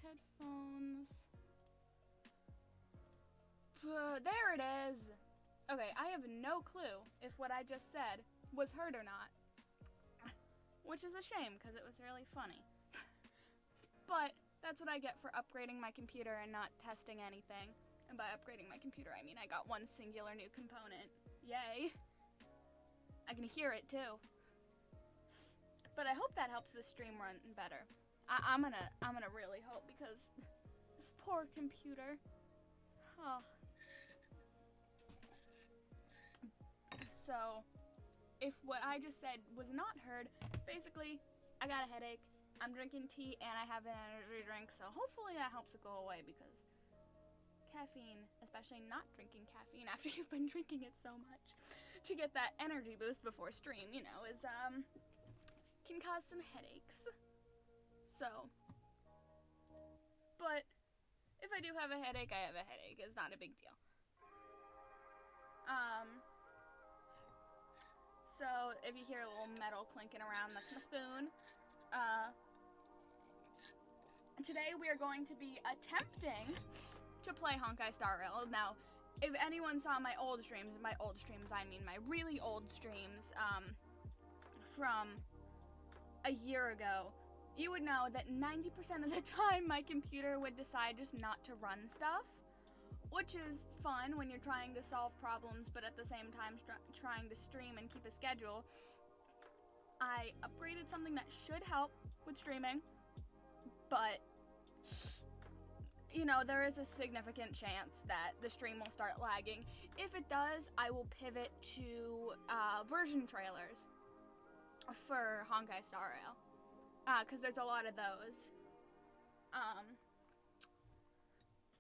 Headphones. There it is. Okay, I have no clue if what I just said was heard or not. Which is a shame, because it was really funny. But that's what I get for upgrading my computer and not testing anything. And by upgrading my computer, I mean I got one singular new component. Yay. I can hear it too. But I hope that helps the stream run better. I'm gonna really hope, because this poor computer. Oh. So, if what I just said was not heard, basically, I got a headache, I'm drinking tea, and I have an energy drink, so hopefully that helps it go away, because caffeine, especially not drinking caffeine after you've been drinking it so much, to get that energy boost before stream, you know, is, can cause some headaches. So, but if I do have a headache, I have a headache. It's not a big deal. So if you hear a little metal clinking around, that's my spoon. Today we are going to be attempting to play Honkai Star Rail. Now, if anyone saw my old streams, I mean my really old streams, from a year ago, you would know that 90% of the time my computer would decide just not to run stuff, which is fun when you're trying to solve problems, but at the same time trying to stream and keep a schedule. I upgraded something that should help with streaming, but you know, there is a significant chance that the stream will start lagging. If it does, I will pivot to version trailers for Honkai Star Rail, because there's a lot of those.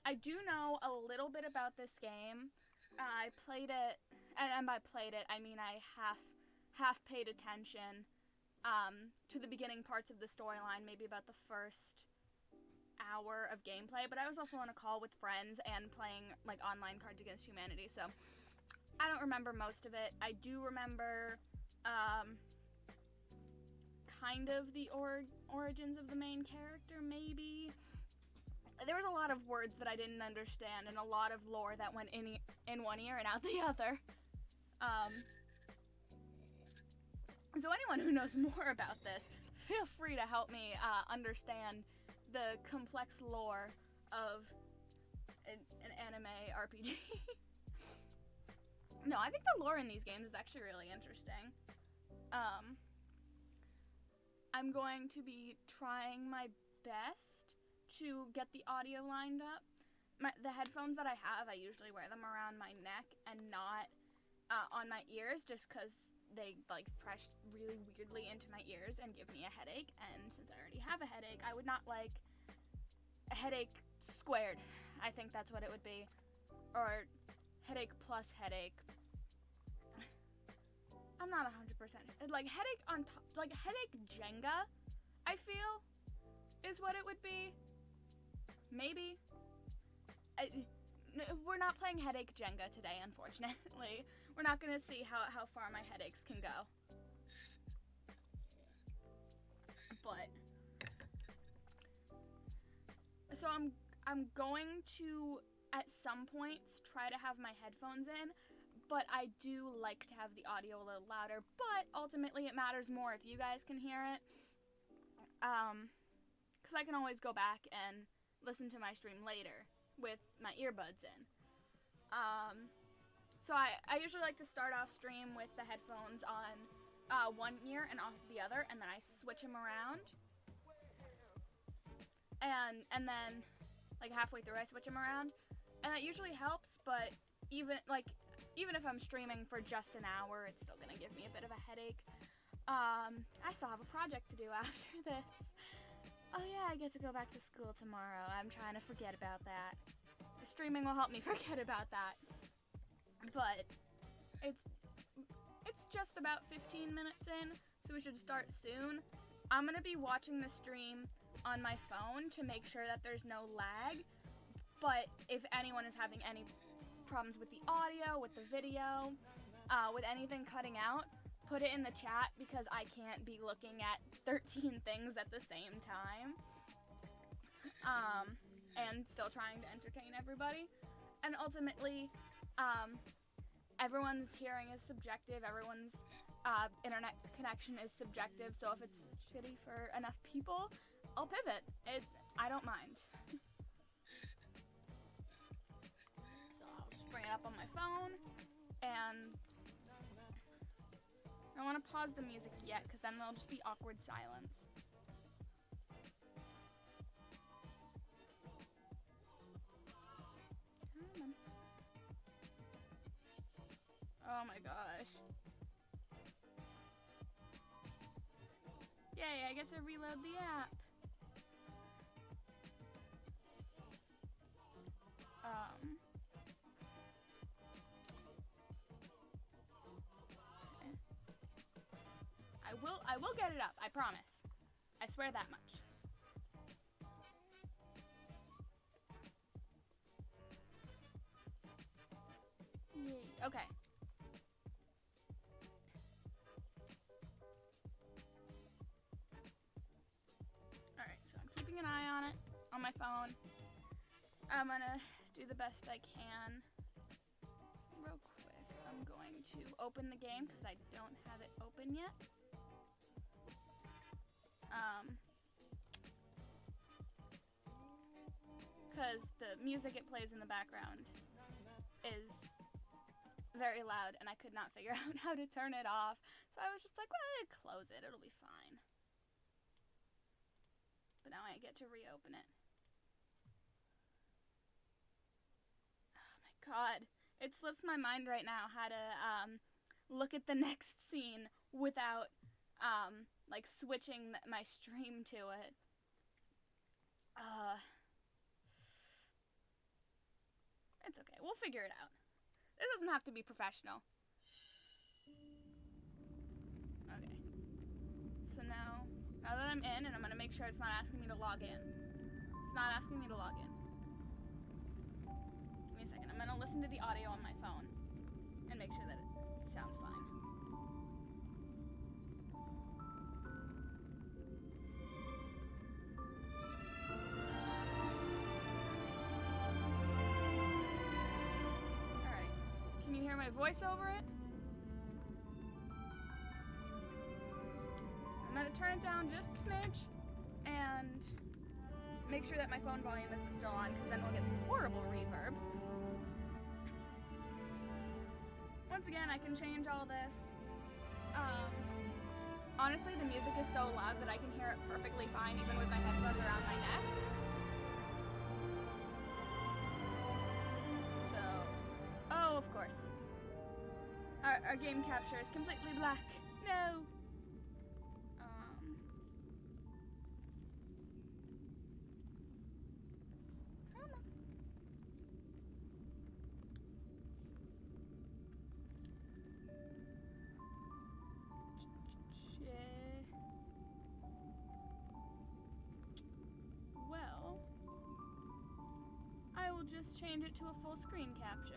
I do know a little bit about this game. I played it, and by played it, I mean I half paid attention to the beginning parts of the storyline, maybe about the first hour of gameplay, but I was also on a call with friends and playing like online Cards Against Humanity, so I don't remember most of it. I do remember kind of the origins of the main character, maybe. There was a lot of words that I didn't understand and a lot of lore that went in one ear and out the other. So anyone who knows more about this, feel free to help me understand the complex lore of an anime RPG. No, I think the lore in these games is actually really interesting. I'm going to be trying my best to get the audio lined up. The headphones that I have, I usually wear them around my neck and not on my ears, just because they like press really weirdly into my ears and give me a headache, and since I already have a headache, I would not like a headache squared. I think that's what it would be. Or headache plus headache. I'm not 100%. Like headache on top, like headache Jenga, I feel, is what it would be. Maybe. We're not playing headache Jenga today, unfortunately. We're not gonna see how far my headaches can go. But so I'm going to at some points try to have my headphones in, but I do like to have the audio a little louder, but ultimately it matters more if you guys can hear it. Cause I can always go back and listen to my stream later with my earbuds in. So I usually like to start off stream with the headphones on one ear and off the other, and then I switch them around. And then like halfway through I switch them around, and that usually helps, but even if I'm streaming for just an hour, it's still gonna give me a bit of a headache. I still have a project to do after this. Oh yeah, I get to go back to school tomorrow. I'm trying to forget about that. The streaming will help me forget about that. But it's just about 15 minutes in, so we should start soon. I'm gonna be watching the stream on my phone to make sure that there's no lag. But if anyone is having any problems with the audio, with the video, with anything cutting out, put it in the chat, because I can't be looking at 13 things at the same time. And still trying to entertain everybody. And ultimately, everyone's hearing is subjective, everyone's internet connection is subjective, so if it's shitty for enough people, I'll pivot. I don't mind. So I'll just bring it up on my phone, and I don't want to pause the music yet, because then there'll just be awkward silence. Come on. Oh my gosh. Yay, I get to reload the app. I will get it up, I promise. I swear that much. Yay. Okay. Alright, so I'm keeping an eye on it on my phone. I'm gonna do the best I can. Real quick, I'm going to open the game because I don't have it open yet. Because the music it plays in the background is very loud, and I could not figure out how to turn it off. So I was just like, well, close it, it'll be fine. But now I get to reopen it. Oh my god. It slips my mind right now how to look at the next scene without like switching my stream to it. It's okay. We'll figure it out. It doesn't have to be professional. Okay. So now that I'm in, and I'm gonna make sure it's not asking me to log in. It's not asking me to log in. Give me a second. I'm gonna listen to the audio on my phone and make sure that it sounds fine. Alright. Can you hear my voice over it? I'm gonna turn it down just a smidge and make sure that my phone volume isn't still on, because then we'll get some horrible reverb. Once again, I can change all this. Honestly, the music is so loud that I can hear it perfectly fine even with my headphones around my neck. So, oh, of course. Our game capture is completely black. No! Well, I will just change it to a full screen capture.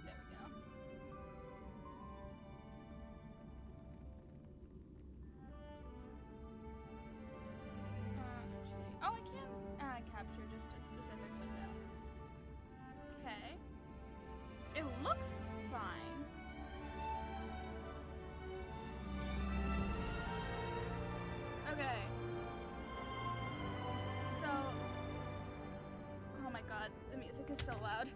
There we go. Actually, oh, I can capture just a specific window. Okay. It looks fine. Okay. So, oh my god, the music is so loud.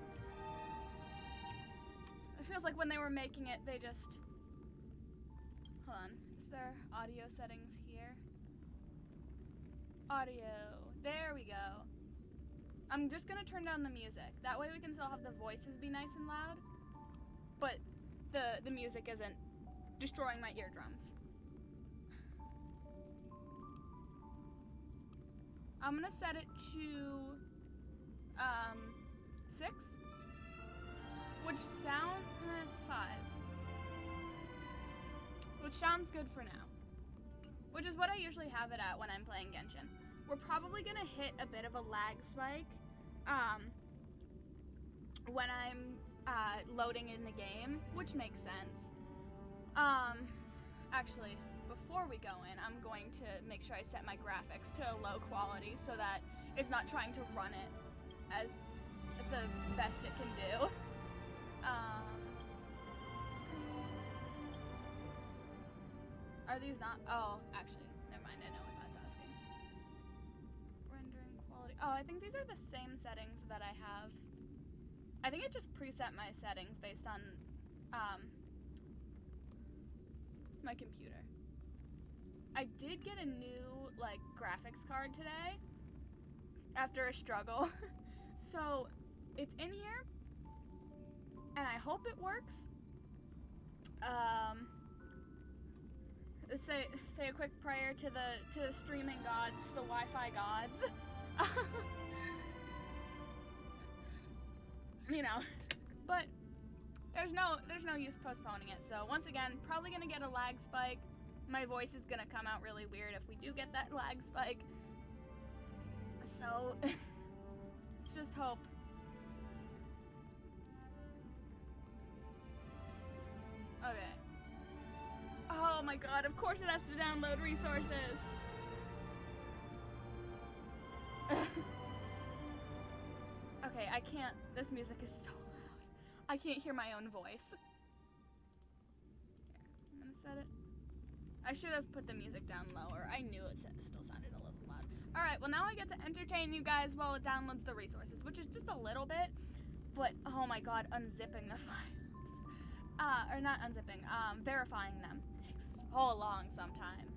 It feels like when they were making it, they just... Hold on. Is there audio settings here? Audio. There we go. I'm just gonna turn down the music. That way we can still have the voices be nice and loud, but the music isn't destroying my eardrums. I'm gonna set it to 6, which sounds 5, which sounds good for now. Which is what I usually have it at when I'm playing Genshin. We're probably gonna hit a bit of a lag spike when I'm loading in the game, which makes sense. Actually, before we go in, I'm going to make sure I set my graphics to a low quality so that it's not trying to run it as the best it can do. Are these not? Oh, actually, never mind. I know what that's asking. Rendering quality. Oh, I think these are the same settings that I have. I think it just preset my settings based on my computer. I did get a new like graphics card today after a struggle. So it's in here and I hope it works. Say a quick prayer to the streaming gods, the Wi-Fi gods. You know, but there's no use postponing it. So once again, probably gonna get a lag spike. My voice is gonna come out really weird if we do get that lag spike. So let's just hope. Okay. Oh my god, of course it has to download resources. Okay, I can't, this music is so loud. I can't hear my own voice. Here, I'm gonna set it I should have put the music down lower. I knew it still sounded a little loud. Alright, well now I get to entertain you guys while it downloads the resources, which is just a little bit, but oh my god, unzipping the files. Or not unzipping, verifying them takes so long sometimes.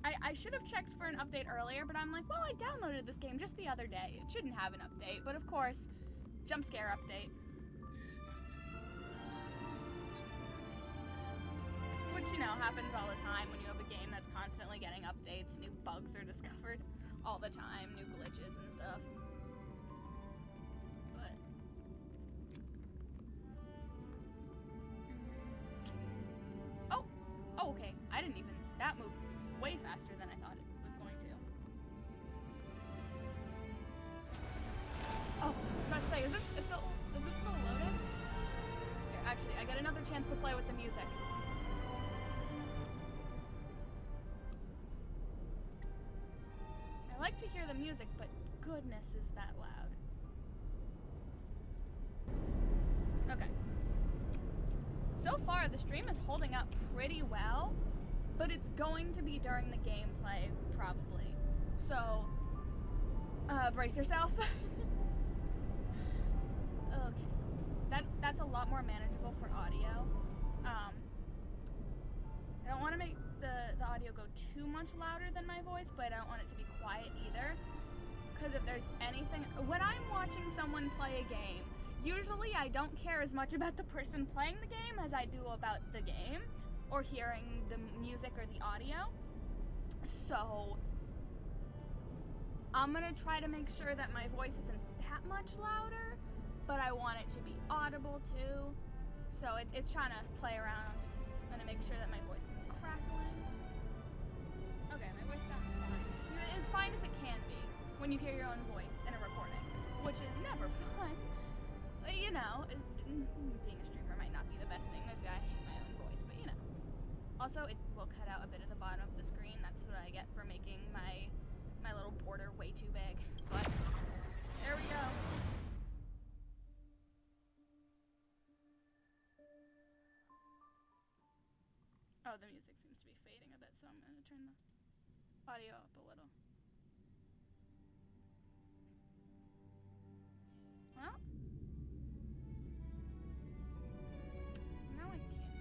I should have checked for an update earlier, but I'm like, well, I downloaded this game just the other day. It shouldn't have an update, but of course, jump scare update. Which, you know, happens all the time when you have a game that's constantly getting updates. New bugs are discovered all the time, new glitches and stuff. But... Oh, okay. I didn't even... That moved way faster than I thought it was going to. Oh, I was about to say, is it still loaded? Here, actually, I get another chance to play with the music. I like to hear the music, but goodness, is that loud. Okay. So far, the stream is holding up pretty well, but it's going to be during the gameplay, probably. So, brace yourself. Okay. That's a lot more manageable for audio. I don't want to make the audio go too much louder than my voice, but I don't want it to be quiet either. Because if there's anything... When I'm watching someone play a game, usually I don't care as much about the person playing the game as I do about the game, or hearing the music or the audio. So, I'm gonna try to make sure that my voice isn't that much louder, but I want it to be audible too. So it's trying to play around. I'm gonna make sure that my voice isn't crackling. Okay, my voice sounds fine. As fine as it can be when you hear your own voice in a recording, which is never fun. You know, being a streamer might not be the best thing if I hate my own voice, but you know. Also, it will cut out a bit of the bottom of the screen. That's what I get for making my little border way too big. But there we go. Oh, the music seems to be fading a bit, so I'm gonna turn the audio up a little. Well, now I can't hear.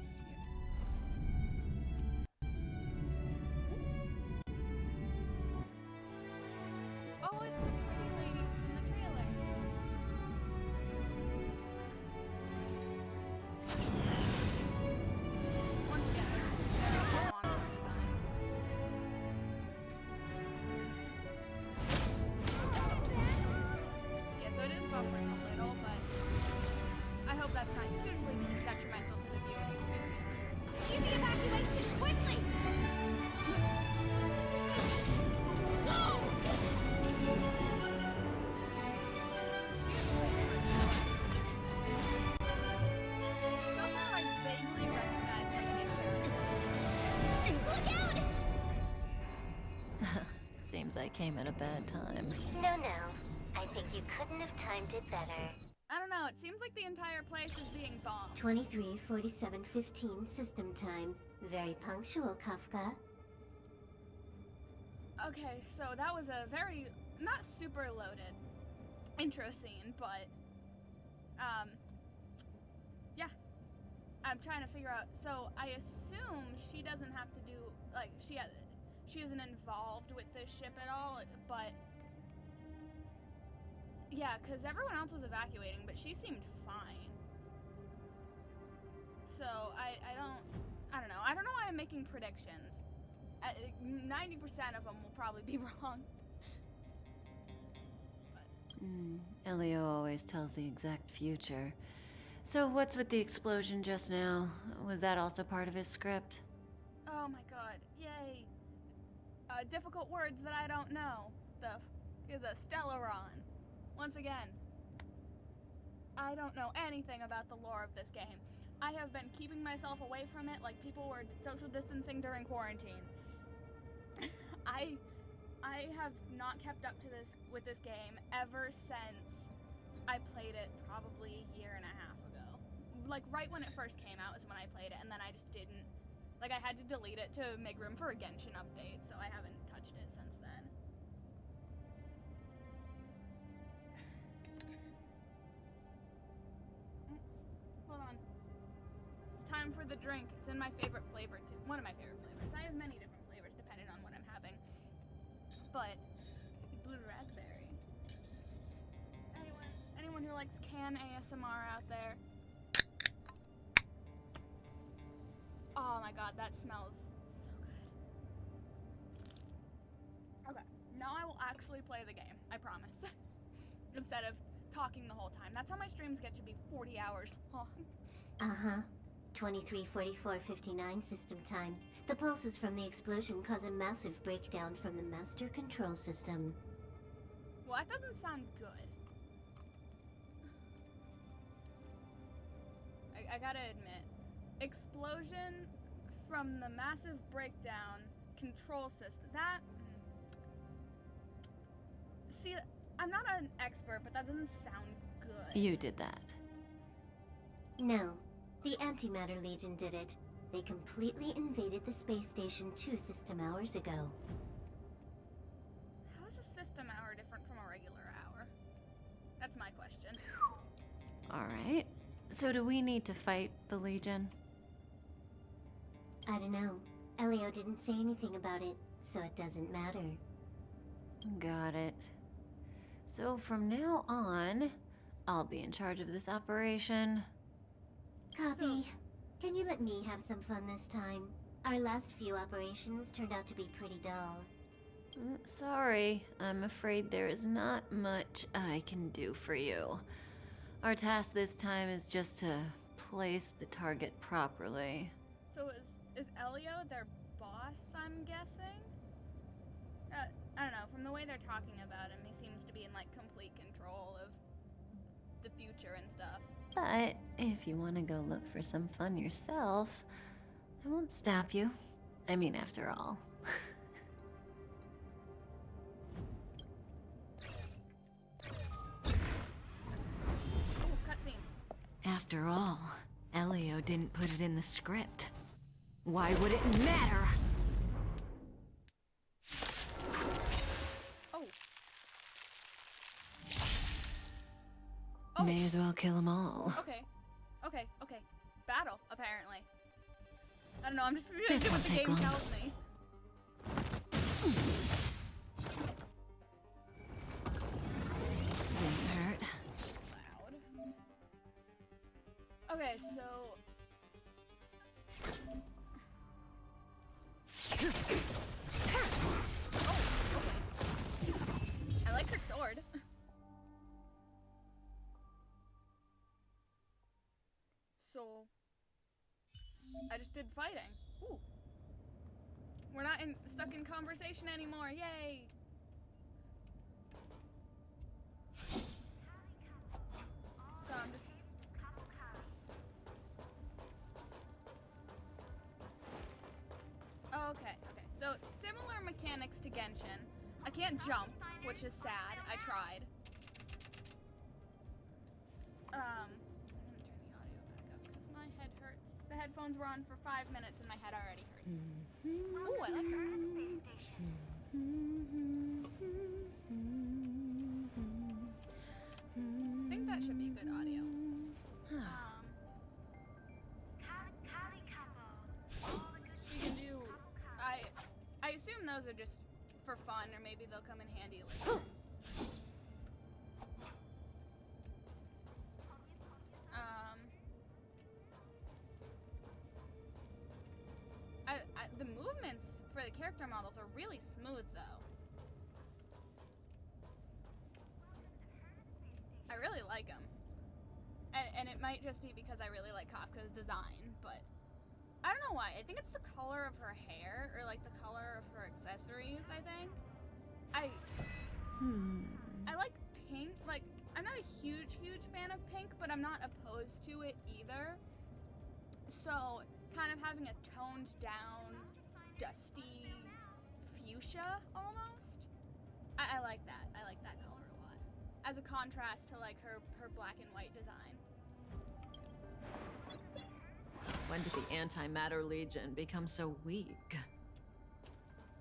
Oh, it's the pretty lady from the trailer. Once again, they're monster designs. Yeah, so it is buffering a little, but I hope that's not hugely detrimental to the viewing experience. Give the evacuation quickly! Go! Somehow I vaguely recognize some of these characters. Look out! Seems I came at a bad time. No. I think you couldn't have timed it better. I don't know, it seems like the entire place is being bombed. 23:47:15 system time. Very punctual, Kafka. Okay, so that was a very, not super loaded intro scene, but, yeah. I'm trying to figure out, so I assume she doesn't have to do, like, she isn't involved with this ship at all, but, yeah, because everyone else was evacuating, but she seemed fine. So, I don't know. I don't know why I'm making predictions. 90% of them will probably be wrong. Elio always tells the exact future. So what's with the explosion just now? Was that also part of his script? Oh my god, yay. Difficult words that I don't know. The f is a Stellaron. Once again, I don't know anything about the lore of this game. I have been keeping myself away from it like people were social distancing during quarantine. I have not kept up to with this game ever since I played it probably a year and a half ago. Like right when it first came out is when I played it, and then I just didn't Like, I had to delete it to make room for a Genshin update, so I haven't touched it since then. Hold on. It's time for the drink. It's in my favorite flavor, too. One of my favorite flavors. I have many different flavors depending on what I'm having. But, blue raspberry. Anyone who likes can ASMR out there. Oh my god, that smells so good. Okay, now I will actually play the game, I promise. Instead of talking the whole time. That's how my streams get to be 40 hours long. Uh-huh. 23:44:59 system time. The pulses from the explosion cause a massive breakdown from the master control system. Well, that doesn't sound good. I gotta admit, explosion from the massive breakdown control system. That. See, I'm not an expert, but that doesn't sound good. You did that. No, the Antimatter Legion did it. They completely invaded the space station 2 system hours ago. How is a system hour different from a regular hour? That's my question. Alright. So do we need to fight the Legion? I don't know. Elio didn't say anything about it, so it doesn't matter. Got it. So from now on, I'll be in charge of this operation. Copy. Can you let me have some fun this time? Our last few operations turned out to be pretty dull. Sorry, I'm afraid there is not much I can do for you. Our task this time is just to place the target properly. So is Elio their boss, I'm guessing? I don't know, from the way they're talking about him, he seems to be in, like, complete control of the future and stuff. But if you want to go look for some fun yourself, I won't stop you. I mean, after all. Ooh, cutscene. After all, Elio didn't put it in the script. Why would it matter? Oh. May as well kill them all. Okay. Battle, apparently. I don't know, I'm just gonna This do what won't the take game long. tells me. Didn't hurt. Loud. Okay, so... Oh, okay. I like her sword. So... I just did fighting. Ooh. We're not stuck in conversation anymore, yay! So I'm just... Okay. So, similar mechanics to Genshin. I can't jump, which is sad. I tried. I'm gonna turn the audio back up because my head hurts. The headphones were on for 5 minutes and my head already hurts. Ooh, I like her. I think that should be good audio. She can do... I assume those are just for fun, or maybe they'll come in handy later. The movements for the character models are really smooth, though. I really like them. And it might just be because I really like Kafka's design, but I don't know why. I think it's the color of her hair, or like the color of her accessories, I think. I like pink. Like, I'm not a huge fan of pink, but I'm not opposed to it either. So, kind of having a toned down, dusty fuchsia, almost. I like that. I like that color a lot. As a contrast to, like, her black and white design. When did the Antimatter Legion become so weak?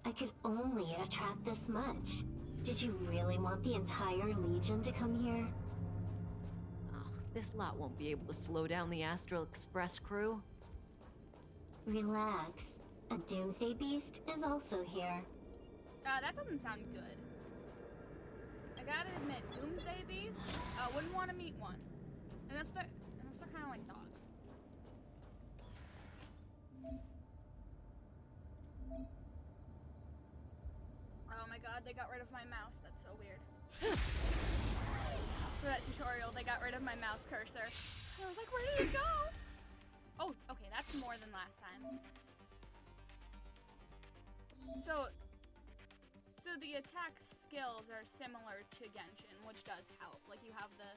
I could only attract this much. Did you really want the entire Legion to come here? Ugh, this lot won't be able to slow down the Astral Express crew. Relax. A Doomsday Beast is also here. That doesn't sound good. I gotta admit, Doomsday Beast, wouldn't want to meet one. And that's they're kind of like dogs. Oh my god, they got rid of my mouse. That's so weird. For that tutorial, they got rid of my mouse cursor. And I was like, where did it go? Oh, okay, that's more than last time. So the attack skills are similar to Genshin, which does help. Like, you have the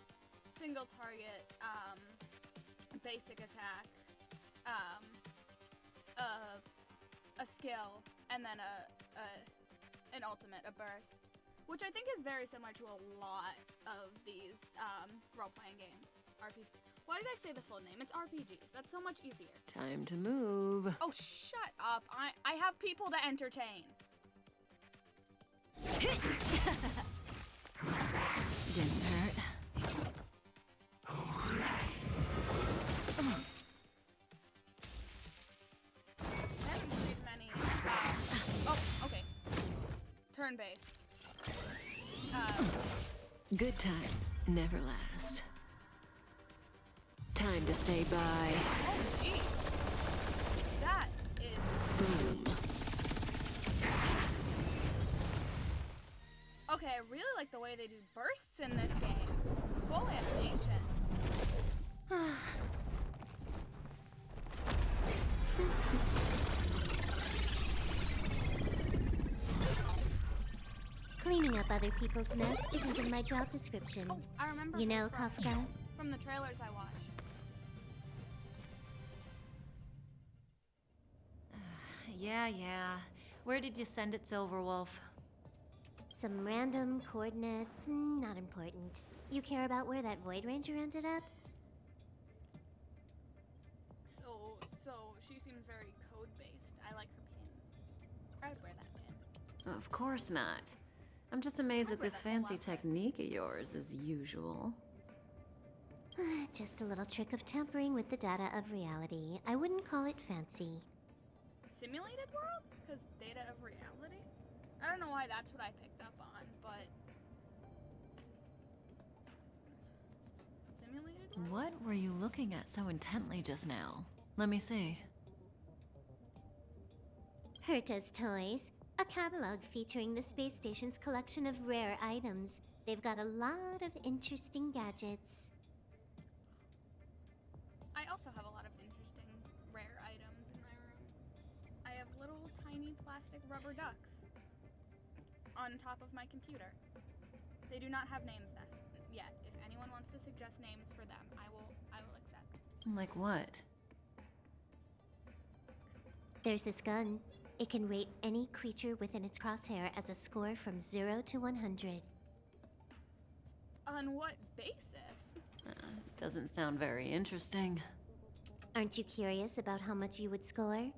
single target, basic attack, a skill, and then an ultimate, a burst, which I think is very similar to a lot of these role-playing games. Why did I say the full name? It's RPGs. That's so much easier. Time to move. Oh, shut up. I have people to entertain. Didn't hurt. I haven't played many. Oh, okay. Turn-based. Good times never last. Time to say bye. Oh, geez. That is... Boom. Okay, I really like the way they do bursts in this game. Full animation. Cleaning up other people's mess isn't in my job description. Oh, I remember. You know, from, Kafka? From the trailers I watched. Yeah. Where did you send it, Silverwolf? Some random coordinates, not important. You care about where that Void Ranger ended up? So she seems very code-based. I like her pins. I would wear that pin. Of course not. I'm just amazed at this fancy technique of yours, as usual. Just a little trick of tampering with the data of reality. I wouldn't call it fancy. Simulated world? Because data of reality? I don't know why that's what I picked up on, but... Simulated world? What were you looking at so intently just now? Let me see. Herta's Toys, a catalog featuring the space station's collection of rare items. They've got a lot of interesting gadgets. I also have a lot of interesting rare items in my room. I have little tiny plastic rubber ducks on top of my computer. They do not have names yet. If anyone wants to suggest names for them, I will accept. Like what? There's this gun. It can rate any creature within its crosshair as a score from 0 to 100. On what basis? Doesn't sound very interesting. Aren't you curious about how much you would score?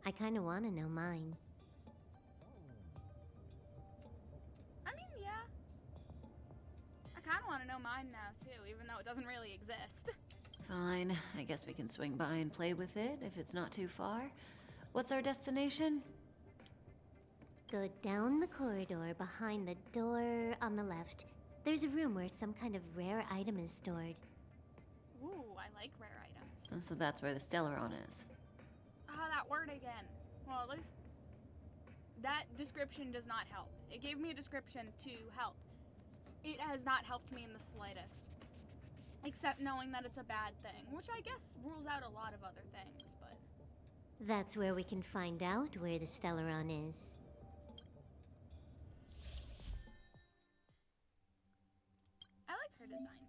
I kinda wanna know mine. I mean, yeah. I kinda wanna know mine now, too, even though it doesn't really exist. Fine, I guess we can swing by and play with it if it's not too far. What's our destination? Go down the corridor behind the door on the left. There's a room where some kind of rare item is stored. Ooh, I like rare items. So that's where the Stellaron is. Ah, that word again. Well, at least that description does not help. It gave me a description to help. It has not helped me in the slightest. Except knowing that it's a bad thing, which I guess rules out a lot of other things, but... That's where we can find out where the Stellaron is. I like her design,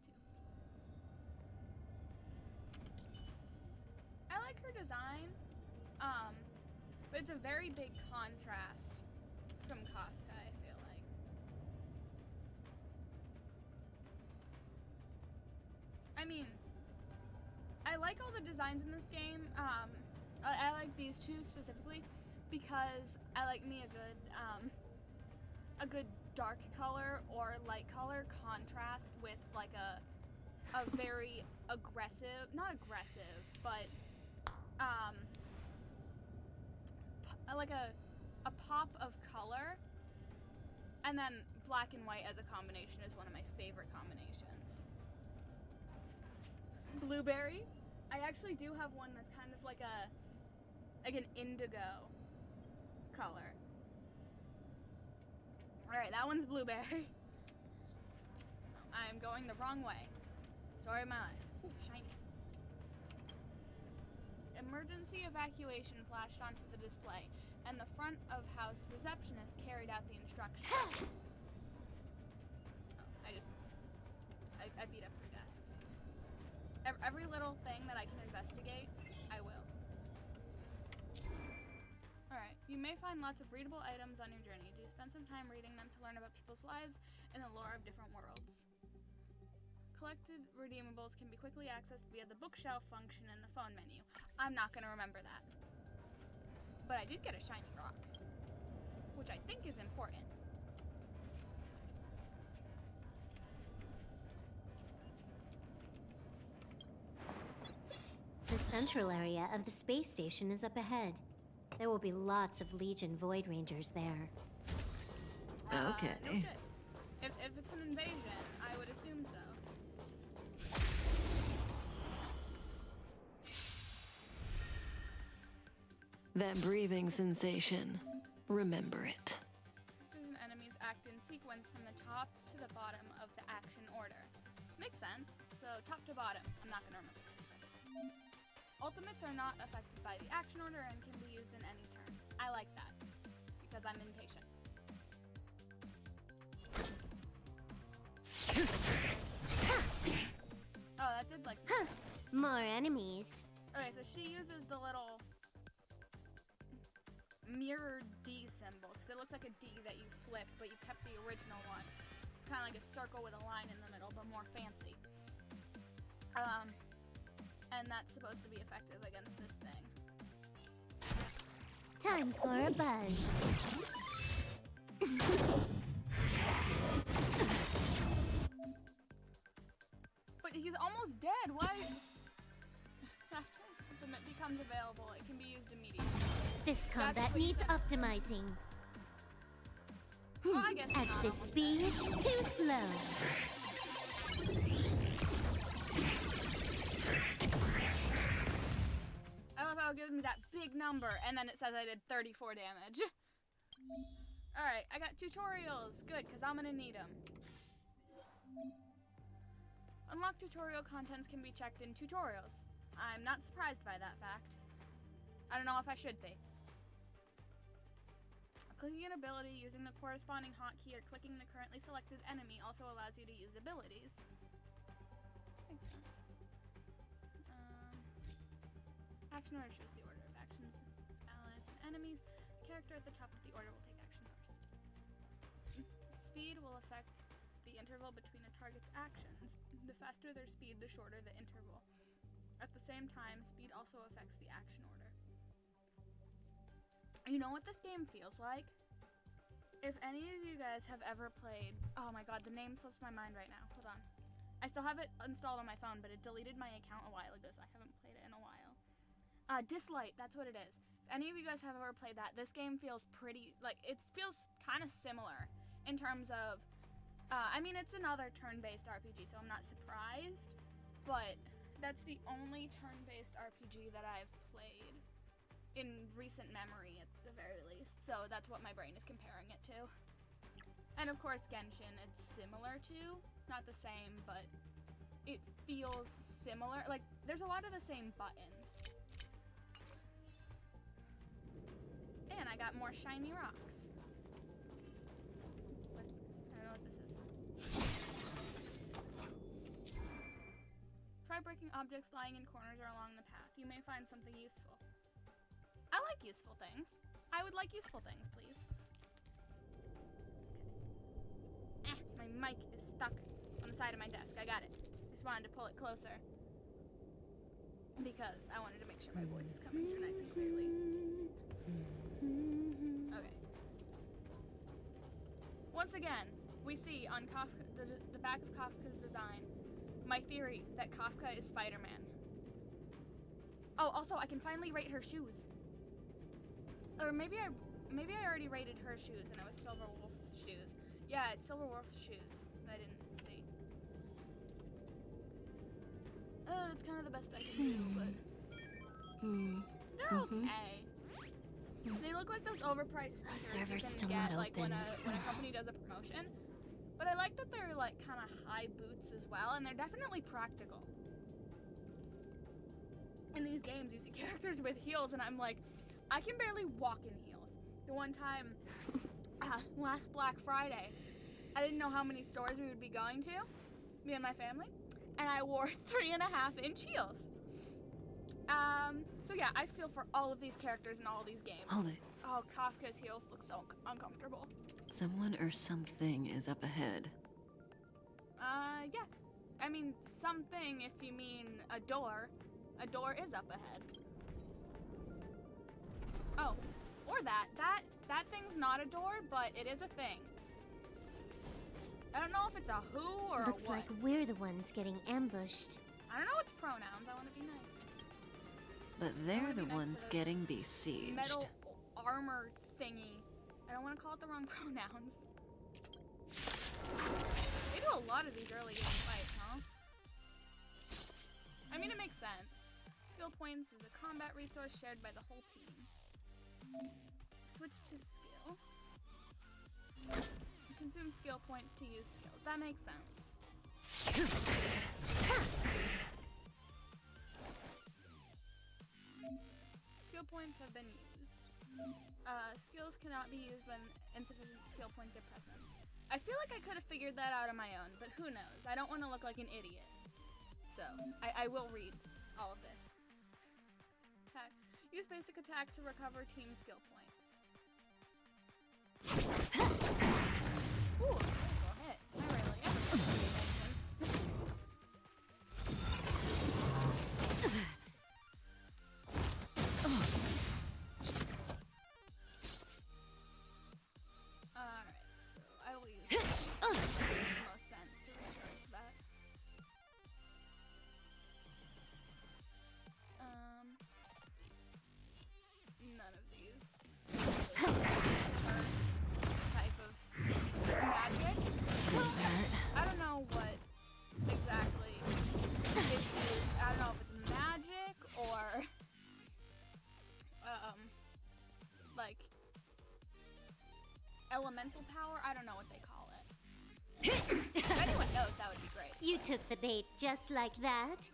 too. I like her design, but it's a very big contrast from Kafka, I feel like. I mean, I like like all the designs in this game. I like these two specifically because I like me a good dark color or light color contrast with like a very aggressive, not aggressive, but like a pop of color, and then black and white as a combination is one of my favorite combinations. Blueberry. I actually do have one that's kind of like an indigo color. Alright, that one's blueberry. I'm going the wrong way. Story of my life. Ooh, shiny. Emergency evacuation flashed onto the display, and the front of house receptionist carried out the instructions. Oh, I beat up her desk. Every little thing that I can investigate, I will. Alright, you may find lots of readable items on your journey. Do spend some time reading them to learn about people's lives and the lore of different worlds. Collected redeemables can be quickly accessed via the bookshelf function in the phone menu. I'm not going to remember that. But I did get a shiny rock, which I think is important. The central area of the space station is up ahead. There will be lots of Legion Void Rangers there. Okay. No shit. If it's an invasion, I would assume so. That breathing sensation. Remember it. Certain enemies act in sequence from the top to the bottom of the action order. Makes sense. So top to bottom. I'm not gonna remember. Ultimates are not affected by the action order and can be used in any turn. I like that because I'm impatient. Oh, that did like. Huh. More enemies. Okay, so she uses the little mirrored D symbol because it looks like a D that you flip, but you kept the original one. It's kind of like a circle with a line in the middle, but more fancy. And that's supposed to be effective against this thing. Time for a buzz. But he's almost dead. Why? After ultimate becomes available, it can be used immediately. This combat needs optimizing. Well, I guess At not this almost speed, too slow. I love how it gives me that big number, and then it says I did 34 damage. Alright, I got tutorials. Good, because I'm going to need them. Unlocked tutorial contents can be checked in tutorials. I'm not surprised by that fact. I don't know if I should be. Clicking an ability using the corresponding hotkey or clicking the currently selected enemy also allows you to use abilities. Makes sense. Action order shows the order of actions, allies, and enemies. The character at the top of the order will take action first. Speed will affect the interval between a target's actions. The faster their speed, the shorter the interval. At the same time, speed also affects the action order. You know what this game feels like? If any of you guys have ever played... Oh my god, the name slips my mind right now. Hold on. I still have it installed on my phone, but it deleted my account a while ago, so I haven't played it in a while. Dislight, that's what it is. If any of you guys have ever played that, this game feels pretty... Like, it feels kind of similar in terms of... I mean, it's another turn-based RPG, so I'm not surprised, but that's the only turn-based RPG that I've played in recent memory, at the very least. So that's what my brain is comparing it to. And of course, Genshin, it's similar to, not the same, but it feels similar. Like, there's a lot of the same buttons. And I got more shiny rocks. I don't know what this is. Try breaking objects lying in corners or along the path. You may find something useful. I like useful things. I would like useful things, please. Okay. My mic is stuck on the side of my desk. I got it. Just wanted to pull it closer. because I wanted to make sure my voice is coming through nice and clearly. Okay. Once again, we see on Kafka, the back of Kafka's design, my theory that Kafka is Spider-Man. Oh, also, I can finally rate her shoes. Or maybe I already rated her shoes and it was Silverwolf's shoes. Yeah, it's Silverwolf's shoes that I didn't see. It's kind of the best I can do, but they're okay. They look like those overpriced sneakers you can get like when a company does a promotion. But I like that they're like kind of high boots as well, and they're definitely practical. In these games, you see characters with heels, and I'm like, I can barely walk in heels. The one time, last Black Friday, I didn't know how many stores we would be going to, me and my family, and I wore 3.5-inch heels. So yeah, I feel for all of these characters in all of these games. Hold it. Oh, Kafka's heels look so uncomfortable. Someone or something is up ahead. Yeah. I mean, something if you mean a door. A door is up ahead. Oh, or that thing's not a door, but it is a thing. I don't know if it's a who or Looks a what. like we're the ones getting ambushed. I don't know its pronouns. I want to be nice. But they're the ones getting besieged. Metal armor thingy. I don't want to call it the wrong pronouns. They do a lot of these early game fights, huh? I mean, it makes sense. Skill points is a combat resource shared by the whole team. Switch to skill. Consume skill points to use skills. That makes sense. Skill points have been used. Skills cannot be used when insufficient skill points are present. I feel like I could have figured that out on my own, but who knows? I don't want to look like an idiot. So, I will read all of this. Attack. Use basic attack to recover team skill points. Ooh, critical hit. I rarely ever pay attention. Alright, so I will use this. It makes the most sense to recharge that. None of these are type of magic. I don't know what exactly it is. I don't know if it's magic or like elemental power. I don't know what they call it. If anyone knows, that would be great. You took the bait just like that.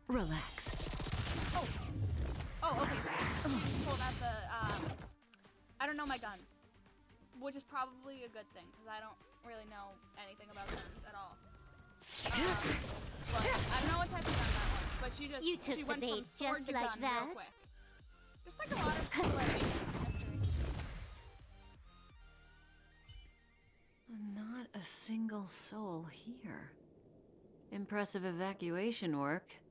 Relax. Oh, okay. Pulled out the, I don't know my guns. Which is probably a good thing, because I don't really know anything about guns at all. But I don't know what type of gun that was. But she just, You took she the went bait from sword just to like gun that. real quick. Just like a lot of people I think in history. Not a single soul here. Impressive evacuation work.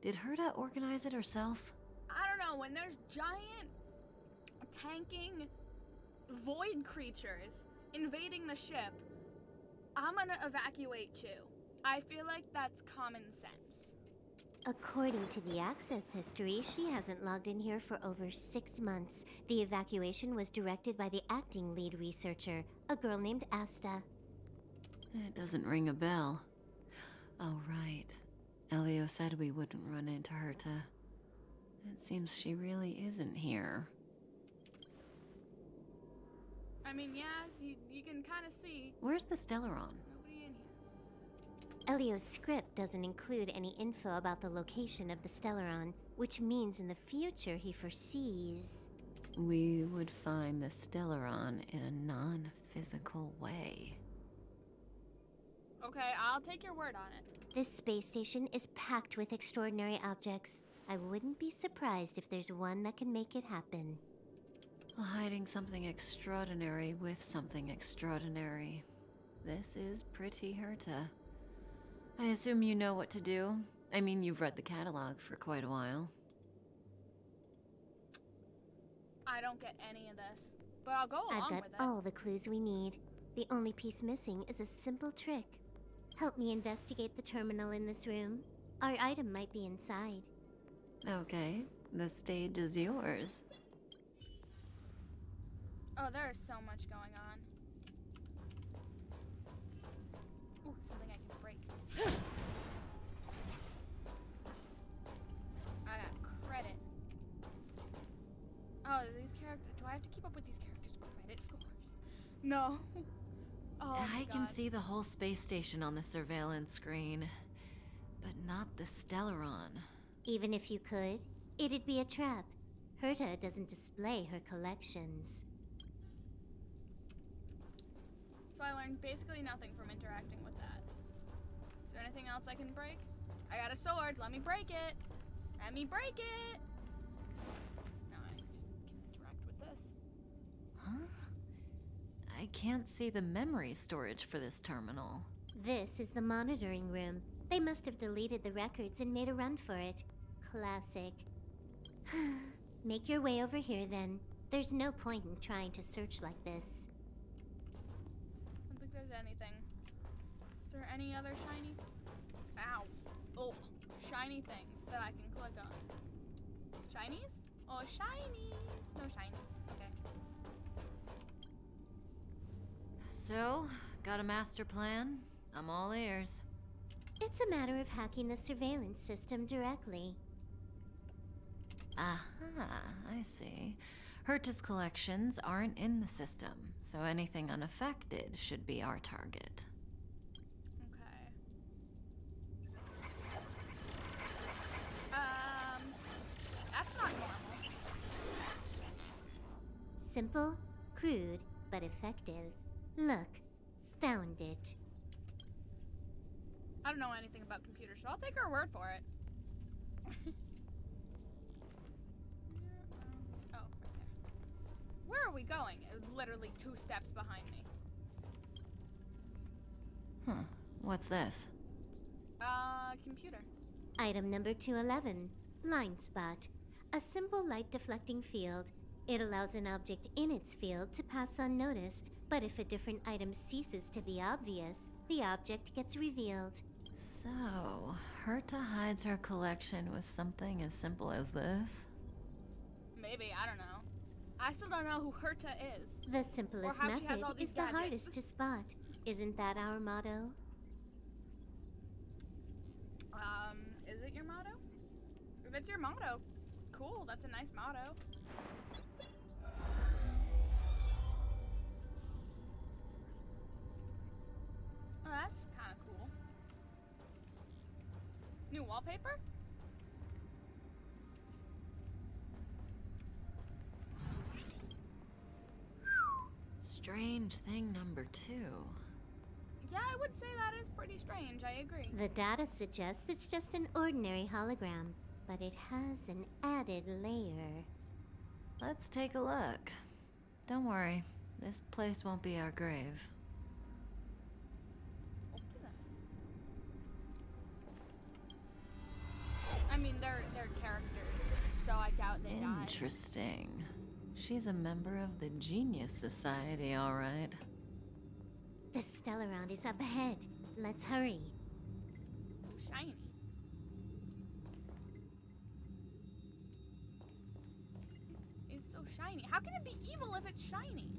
Did Herta organize it herself? I don't know, when there's giant tanking void creatures invading the ship, I'm gonna evacuate too. I feel like that's common sense. According to the access history, she hasn't logged in here for over 6 months. The evacuation was directed by the acting lead researcher, a girl named Asta. It doesn't ring a bell. Oh, right. Elio said we wouldn't run into Herta. It seems she really isn't here. I mean, yeah, you can kind of see Where's the Stellaron? nobody in here. Elio's script doesn't include any info about the location of the Stellaron, which means in the future he foresees... We would find the Stellaron in a non-physical way. Okay, I'll take your word on it. This space station is packed with extraordinary objects. I wouldn't be surprised if there's one that can make it happen. Hiding something extraordinary with something extraordinary. This is pretty Herta. I assume you know what to do. I mean, you've read the catalog for quite a while. I don't get any of this, but I'll go along I've got with it. all the clues we need. The only piece missing is a simple trick. Help me investigate the terminal in this room. Our item might be inside. Okay, the stage is yours. Oh, there is so much going on. Ooh, something I can break. I got credit. Oh, these characters. Do I have to keep up with these characters' credit scores? No. Oh, my I can God. see the whole space station on the surveillance screen, but not the Stellaron. Even if you could, it'd be a trap. Herta doesn't display her collections. So I learned basically nothing from interacting with that. Is there anything else I can break? I got a sword. Let me break it. Let me break it. No, I just can interact with this. Huh? I can't see the memory storage for this terminal. This is the monitoring room. They must have deleted the records and made a run for it. Classic. Make your way over here then. There's no point in trying to search like this. I don't think there's anything. Is there any other shiny? Ow. Oh, shiny things that I can click on. Shinies? Oh, shinies. No shinies. Okay. So, got a master plan? I'm all ears. It's a matter of hacking the surveillance system directly. Aha, I see. Herta's collections aren't in the system, so anything unaffected should be our target. Okay. That's not normal. Simple, crude, but effective. Look, found it. I don't know anything about computers, so I'll take her word for it. Oh, right there. Where are we going? It was literally 2 steps behind me. Huh, what's this? Computer. Item number 211, line spot. A simple light deflecting field. It allows an object in its field to pass unnoticed, but if a different item ceases to be obvious, the object gets revealed. So, Herta hides her collection with something as simple as this? Maybe, I don't know. I still don't know who Herta is. The simplest how she has all method these is the gadgets. hardest to spot. Isn't that our motto? Is it your motto? If it's your motto, cool, that's a nice motto. Oh, that's kind of cool. New wallpaper? Strange thing number 2. Yeah, I would say that is pretty strange, I agree. The data suggests it's just an ordinary hologram, but it has an added layer. Let's take a look. Don't worry, this place won't be our grave. Okay, then. I mean, they're characters, so I doubt they died. Interesting. She's a member of the Genius Society, all right. The Stellaron is up ahead. Let's hurry. Shiny. It's so shiny. How can it be evil if it's shiny?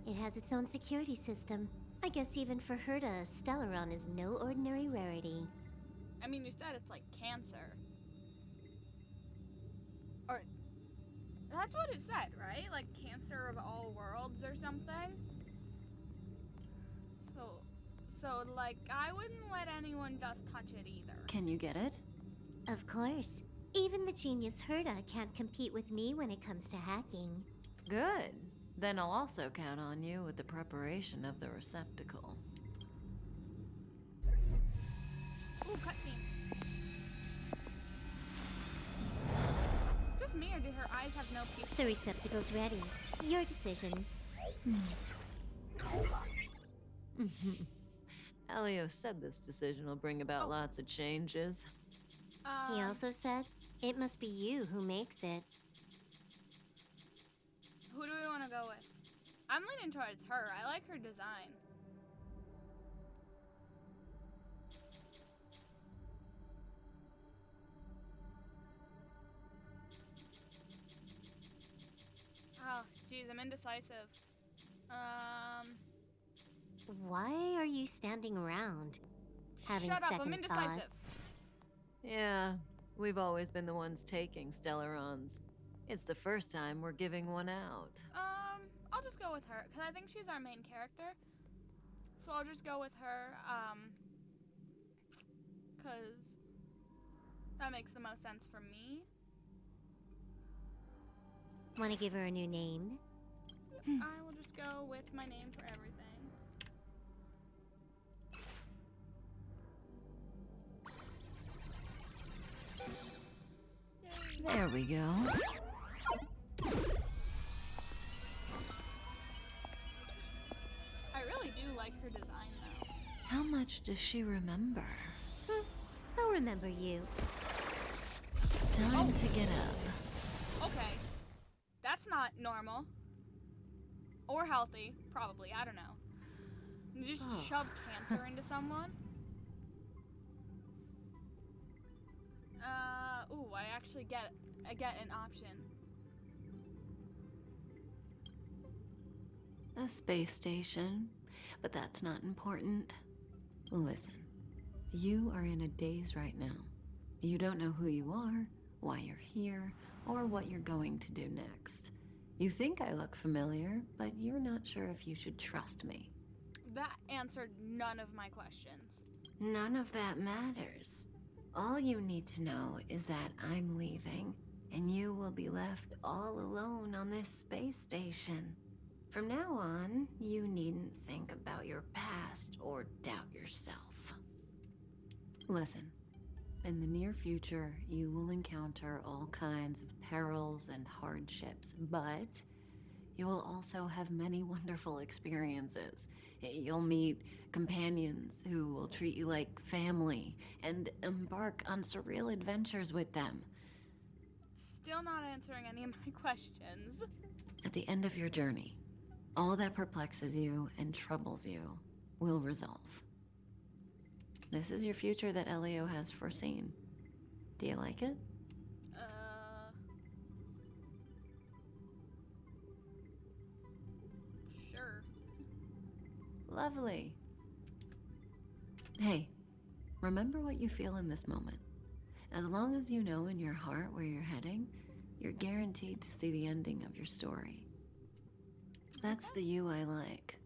It has its own security system. I guess even for Herta, a Stellaron is no ordinary rarity. I mean, you said it's like cancer. Or that's what it said, right? Like cancer of all worlds or something. So like I wouldn't let anyone just touch it either. Can you get it? Of course. Even the genius Herta can't compete with me when it comes to hacking. Good. Then I'll also count on you with the preparation of the receptacle. Ooh, cutscene. Just me, or do her eyes have no pupils? The receptacle's ready. Your decision. Elio said this decision will bring about Oh. lots of changes. He also said, it must be you who makes it. Who do we want to go with? I'm leaning towards her. I like her design. Oh, geez, I'm indecisive. Why are you standing around? Having Shut up, I'm second indecisive. thoughts? Yeah, we've always been the ones taking Stellarons. It's the first time we're giving one out. I'll just go with her, because I think she's our main character. So I'll just go with her, because that makes the most sense for me. Want to give her a new name? I will just go with my name for everything. Yay. There we go. I really do like her design, though. How much does she remember? I'll remember you. Time to get up. Okay. That's not normal. Or healthy, probably. I don't know. You just shove cancer into someone? Ooh, I actually get an option. A space station, but that's not important. Listen, you are in a daze right now. You don't know who you are, why you're here, or what you're going to do next. You think I look familiar, but you're not sure if you should trust me. That answered none of my questions. None of that matters. All you need to know is that I'm leaving, and you will be left all alone on this space station. From now on, you needn't think about your past or doubt yourself. Listen, in the near future, you will encounter all kinds of perils and hardships, but you will also have many wonderful experiences. You'll meet companions who will treat you like family and embark on surreal adventures with them. Still not answering any of my questions. At the end of your journey, all that perplexes you and troubles you will resolve. This is your future that Elio has foreseen. Do you like it? Sure. Lovely. Hey, remember what you feel in this moment. As long as you know in your heart where you're heading, you're guaranteed to see the ending of your story. That's the you I like.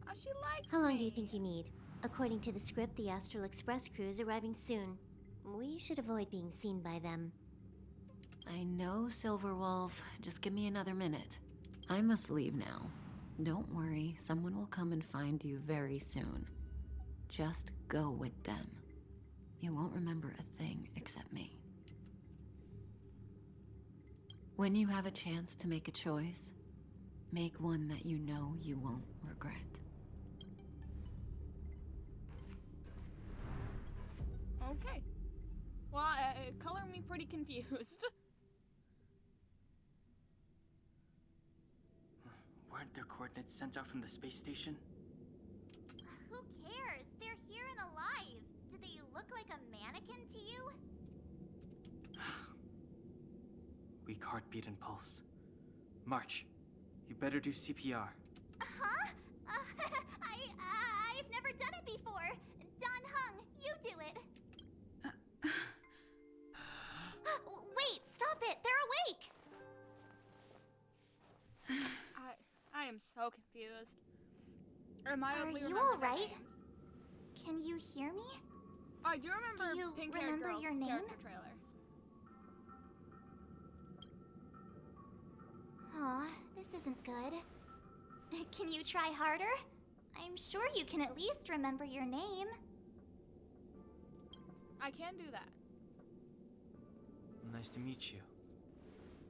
Oh, she likes How long me. do you think you need? According to the script, the Astral Express crew is arriving soon. We should avoid being seen by them. I know, Silverwolf. Just give me another minute. I must leave now. Don't worry, someone will come and find you very soon. Just go with them. You won't remember a thing except me. When you have a chance to make a choice, make one that you know you won't regret. Okay. Well, color me pretty confused. Weren't their coordinates sent out from the space station? Who cares? They're here and alive. Do they look like a mannequin to you? Weak heartbeat and pulse. March, you better do CPR. Huh? I've never done it before. Don Hung, you do it. Wait, stop it. They're awake. I am so confused. Or mildly Are you remember their alright? names. Can you hear me? I do remember Do you Pink-haired remember girl's your name? character trailer. Aw, this isn't good. Can you try harder? I'm sure you can at least remember your name. I can do that. Nice to meet you.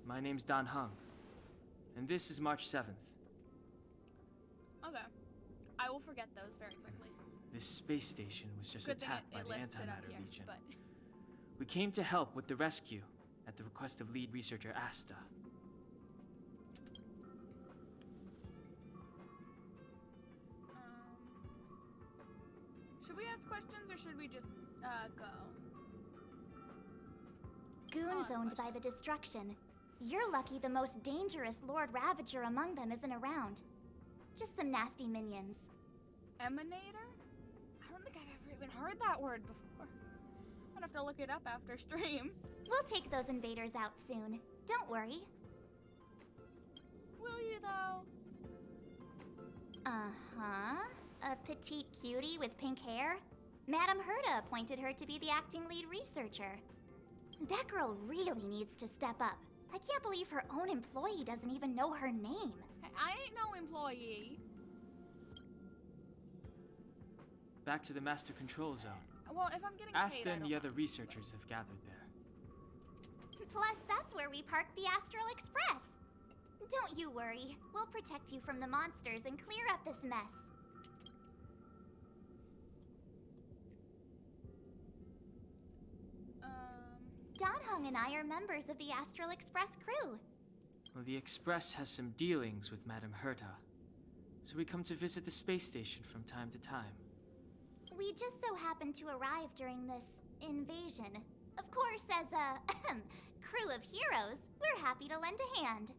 My name's Don Hung, and this is March 7th. Okay. I will forget those very quickly. This space station was just Good thing attacked by it the lists it up Antimatter here, Legion. but We came to help with the rescue at the request of lead researcher Asta. Should we ask questions or should we just go? Goons Oh, owned by the destruction. You're lucky the most dangerous Lord Ravager among them isn't around. Just some nasty minions. Emanator? I don't think I've ever even heard that word before. I'm gonna have to look it up after stream. We'll take those invaders out soon. Don't worry. Will you though? Uh-huh. A petite cutie with pink hair? Madame Herta appointed her to be the acting lead researcher. That girl really needs to step up. I can't believe her own employee doesn't even know her name. Hey, I ain't no employee. Back to the Master Control Zone. Well, if I'm getting paid, Asta I and don't the mind. other researchers have gathered there. Plus, that's where we parked the Astral Express. Don't you worry. We'll protect you from the monsters and clear up this mess. Donhung and I are members of the Astral Express crew. Well, the Express has some dealings with Madame Herta, so we come to visit the space station from time to time. We just so happened to arrive during this invasion. Of course, as a crew of heroes, we're happy to lend a hand.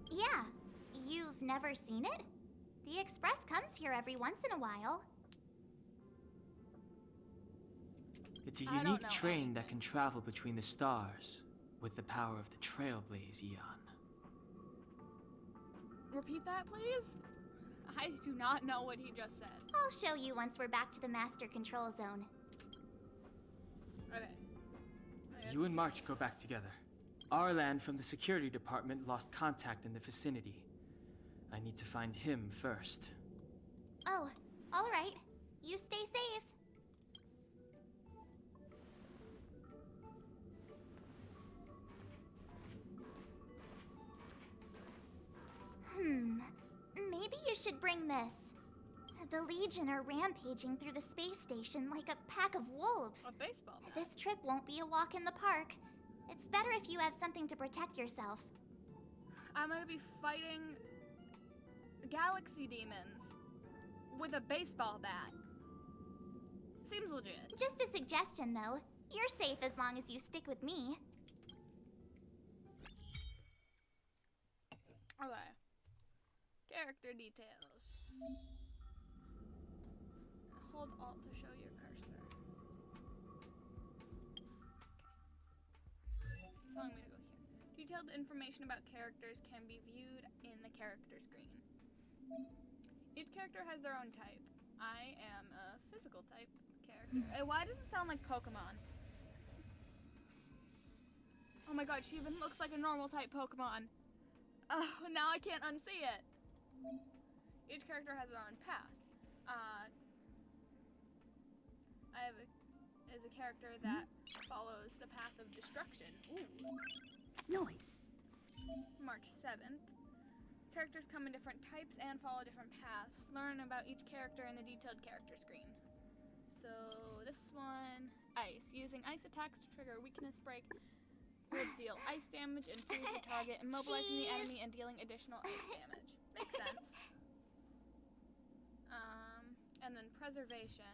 Yeah, you've never seen it? The Express comes here every once in a while. It's a I don't unique know train that anything. can travel between the stars with the power of the Trailblaze Eon. Repeat that, please? I do not know what he just said. I'll show you once we're back to the Master Control Zone. Okay. I guess- You and March go back together. Arlan from the security department lost contact in the vicinity. I need to find him first. Oh, all right. You stay safe. Maybe you should bring this. The Legion are rampaging through the space station like a pack of wolves. A baseball bat. This trip won't be a walk in the park. It's better if you have something to protect yourself. I'm gonna be fighting galaxy demons with a baseball bat. Seems legit. Just a suggestion, though. You're safe as long as you stick with me. Okay. Character details. Hold Alt to show your cursor. Okay. Telling me to go here. Detailed information about characters can be viewed in the character screen. Each character has their own type. I am a physical type character. Why does it sound like Pokemon? Oh my god, she even looks like a normal type Pokemon. Oh, now I can't unsee it. Each character has their own path. I have is a character that follows the path of destruction. Ooh. Nice. March 7th. Characters come in different types and follow different paths. Learn about each character in the detailed character screen. So this one, ice. Using ice attacks to trigger weakness break will deal ice damage and freeze the target, immobilizing the enemy and dealing additional ice damage. Makes sense. And then preservation.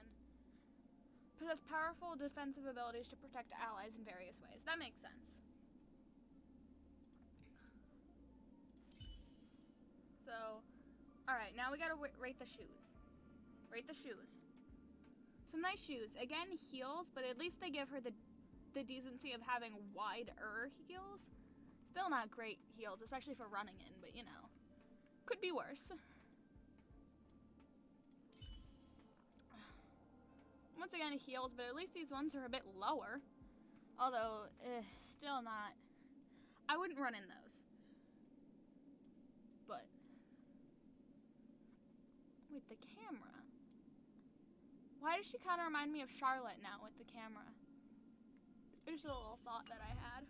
Possess powerful defensive abilities to protect allies in various ways. That makes sense. So, alright, now we gotta rate the shoes. Rate the shoes. Some nice shoes. Again, heels, but at least they give her the decency of having wider heels. Still not great heels, especially for running in, but you know. Could be worse. Once again, heels, but at least these ones are a bit lower. Although, still not. I wouldn't run in those. But with the camera. Why does she kind of remind me of Charlotte now with the camera? Just a little thought that I had.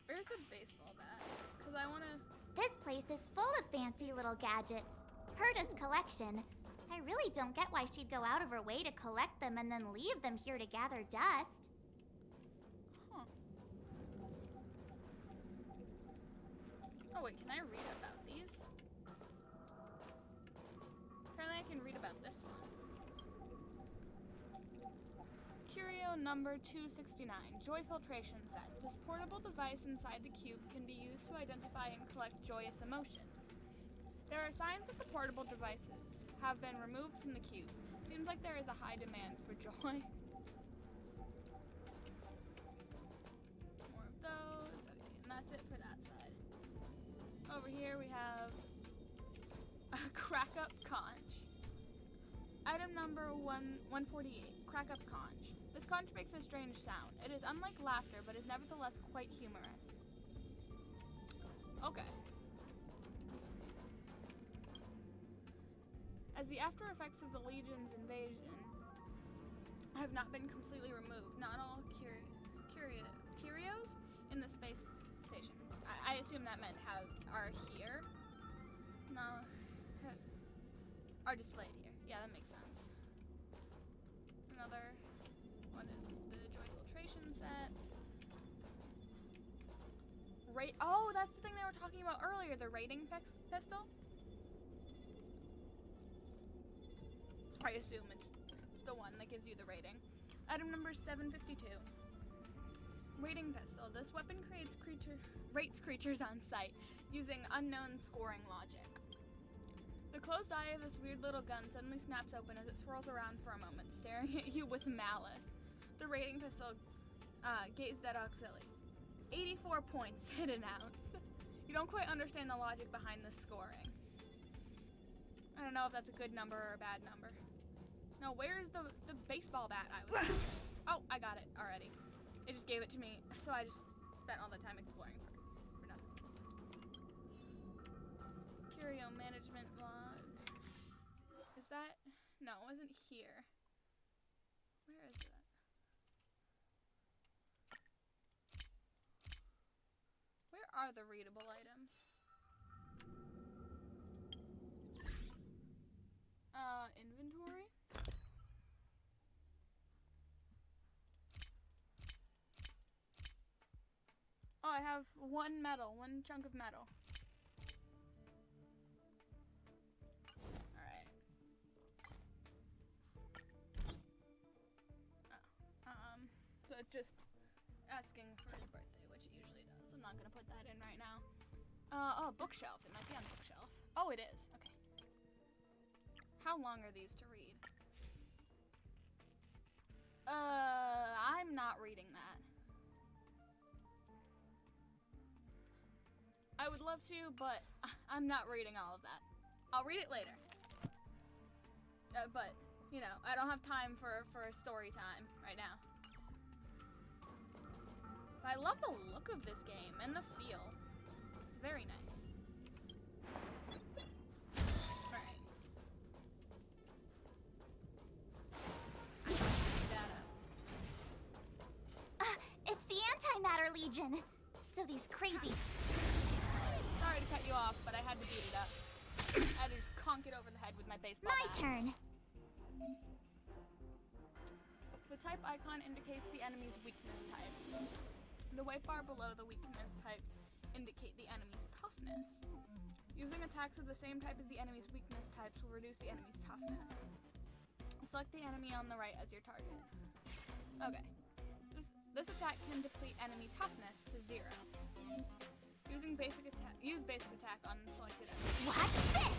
Where's the baseball bat? Because I want to This place is full of fancy little gadgets. Herta's collection. I really don't get why she'd go out of her way to collect them and then leave them here to gather dust. Huh. Oh wait, can I read about these? Apparently I can read about this one. Curio number 269, Joy Filtration Set. This portable device inside the cube can be used to identify and collect joyous emotions. There are signs that the portable devices have been removed from the cube. Seems like there is a high demand for joy. More of those. Okay, and that's it for that side. Over here we have a crack up conch. Item number 148, crack up conch. This conch makes a strange sound. It is unlike laughter, but is nevertheless quite humorous. Okay. As the after effects of the Legion's invasion have not been completely removed, not all curios in the space station. I assume that meant are here. No, are displayed here. Yeah, that makes sense. Another one is the Joy Filtration set. Oh, that's the thing they were talking about earlier, the rating pistol. I assume it's the one that gives you the rating. Item number 752. Rating pistol. This weapon rates creatures on sight using unknown scoring logic. The closed eye of this weird little gun suddenly snaps open as it swirls around for a moment, staring at you with malice. The rating pistol gazed at Auxilli. 84 points, it announced. You don't quite understand the logic behind this scoring. I don't know if that's a good number or a bad number. No, where's the baseball bat I was using? Oh, I got it already. It just gave it to me, so I just spent all the time exploring for nothing. Curio management log. Is that? No, it wasn't here. Where is it? Where are the readable items? Inventory? Oh, I have one chunk of metal. Alright. Oh, so it's just asking for his birthday, which it usually does. I'm not gonna put that in right now. Oh, bookshelf. It might be on the bookshelf. Oh, it is. Okay. How long are these to read? I'm not reading that. I would love to, but I'm not reading all of that. I'll read it later. But, you know, I don't have time for story time right now. But I love the look of this game and the feel. It's very nice. Alright. It's the Antimatter Legion. So these crazy... Sorry to cut you off, but I had to beat it up. I had to just conk it over the head with my baseball My bat. turn. The type icon indicates the enemy's weakness type. The white bar below the weakness types indicate the enemy's toughness. Using attacks of the same type as the enemy's weakness types will reduce the enemy's toughness. Select the enemy on the right as your target. Okay. This attack can deplete enemy toughness to 0. Use basic attack on selected enemies. What's this?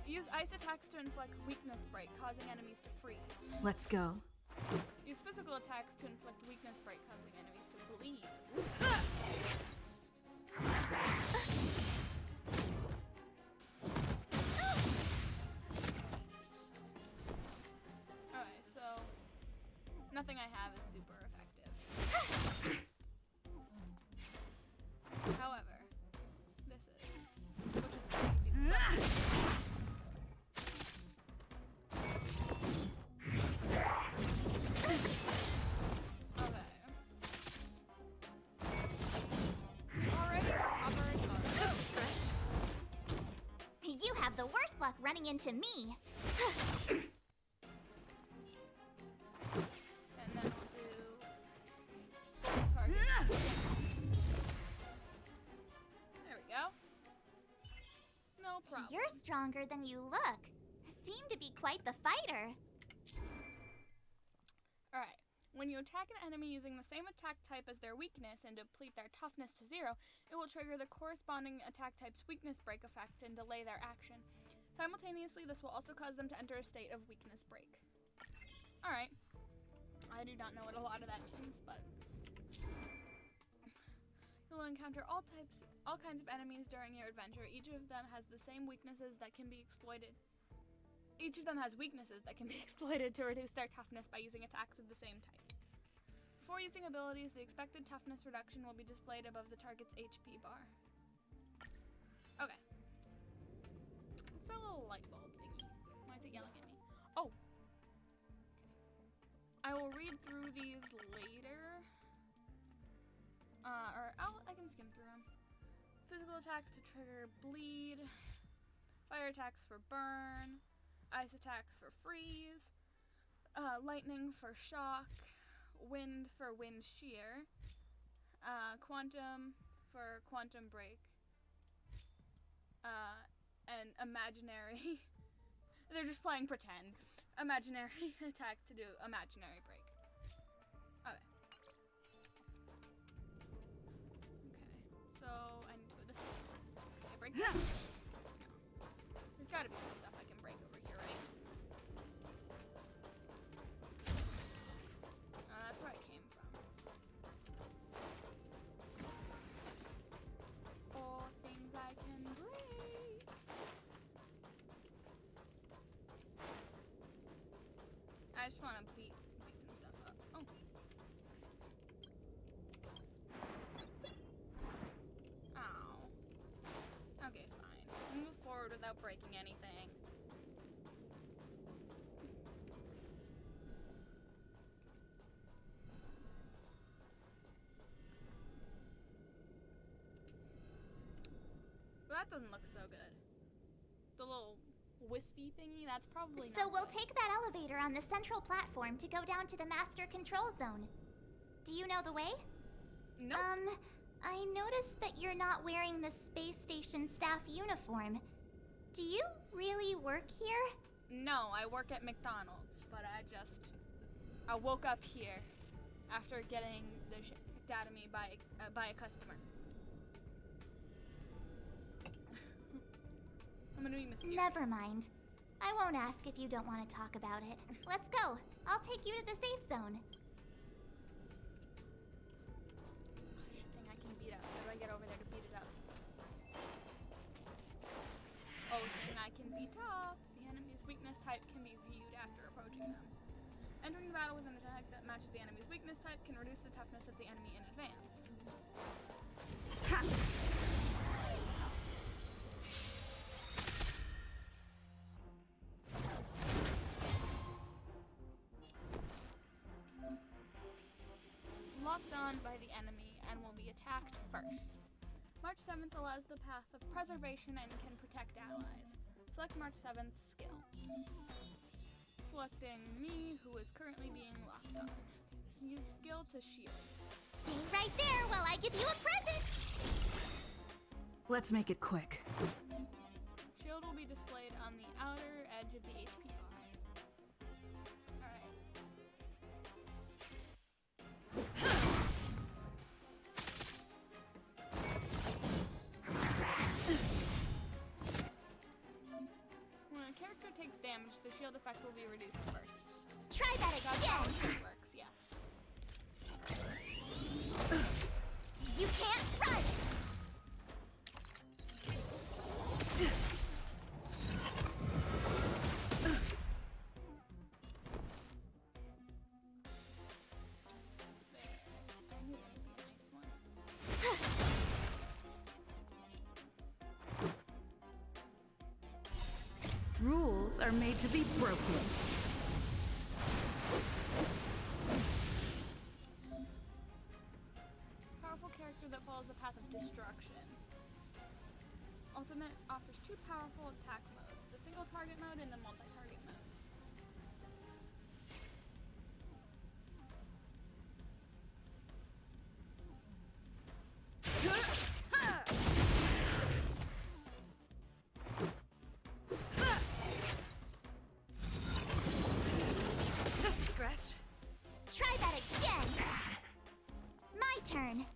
Use ice attacks to inflict weakness break, causing enemies to freeze. Let's go. Use physical attacks to inflict weakness break, causing enemies to bleed. Alright, so nothing I have is super effective. However, this is, which is okay. Already? have the worst luck running into me. And then we'll do target. There we go. No problem. You're stronger than you look. Seem to be quite the fighter. Alright. When you attack an enemy using the same attack type as their weakness and deplete their toughness to 0, it will trigger the corresponding attack type's weakness break effect and delay their action. Simultaneously, this will also cause them to enter a state of weakness break. Alright. I do not know what a lot of that means, but you'll encounter all kinds of enemies during your adventure. Each of them has weaknesses that can be exploited to reduce their toughness by using attacks of the same type. Before using abilities, the expected toughness reduction will be displayed above the target's HP bar. Okay. It's a little light bulb thingy. Why is it yelling at me? Oh! Okay. I will read through these later. I can skim through them. Physical attacks to trigger bleed. Fire attacks for burn. Ice attacks for freeze. Lightning for shock. Wind for wind shear. Quantum for quantum break. And imaginary. They're just playing pretend. Imaginary attacks to do imaginary break. Okay. So I need to go this way. Can I break that? No. There's gotta be some stuff I can break over here, right? That's where I came from. All things I can break. I just want to beat some stuff up. Oh. Ow. Okay, fine. Move forward without breaking anything. Well, that doesn't look so good. The little wispy thingy, that's probably So not we'll good. take that elevator on the central platform to go down to the master control zone. Do you know the way? Nope. I noticed that you're not wearing the space station staff uniform. Do you really work here? No, I work at McDonald's, but I woke up here after getting the shit kicked out of me by a customer. I'm gonna be mysterious. Never mind. I won't ask if you don't want to talk about it. Let's go. I'll take you to the safe zone. Thing I can beat up. How do I get over there to beat it up? Oh, thing I can beat up. The enemy's weakness type can be viewed after approaching them. Entering the battle with an attack that matches the enemy's weakness type can reduce the toughness of the enemy in advance. Locked on by the enemy and will be attacked first. March 7th allows the path of preservation and can protect allies. Select March 7th skill. Selecting me, who is currently being locked on. Use skill to shield. Stay right there while I give you a present! Let's make it quick. Shield will be displayed on the outer edge of the HP bar. Alright. When a character takes damage, the shield effect will be reduced first. Try that That's how again! it works, yes. You can't run! Rules are made to be broken. Powerful character that follows the path of destruction. All Ultimate offers two powerful attack modes, the single target mode and the multi-target mode. Just a scratch. Try that again. My turn.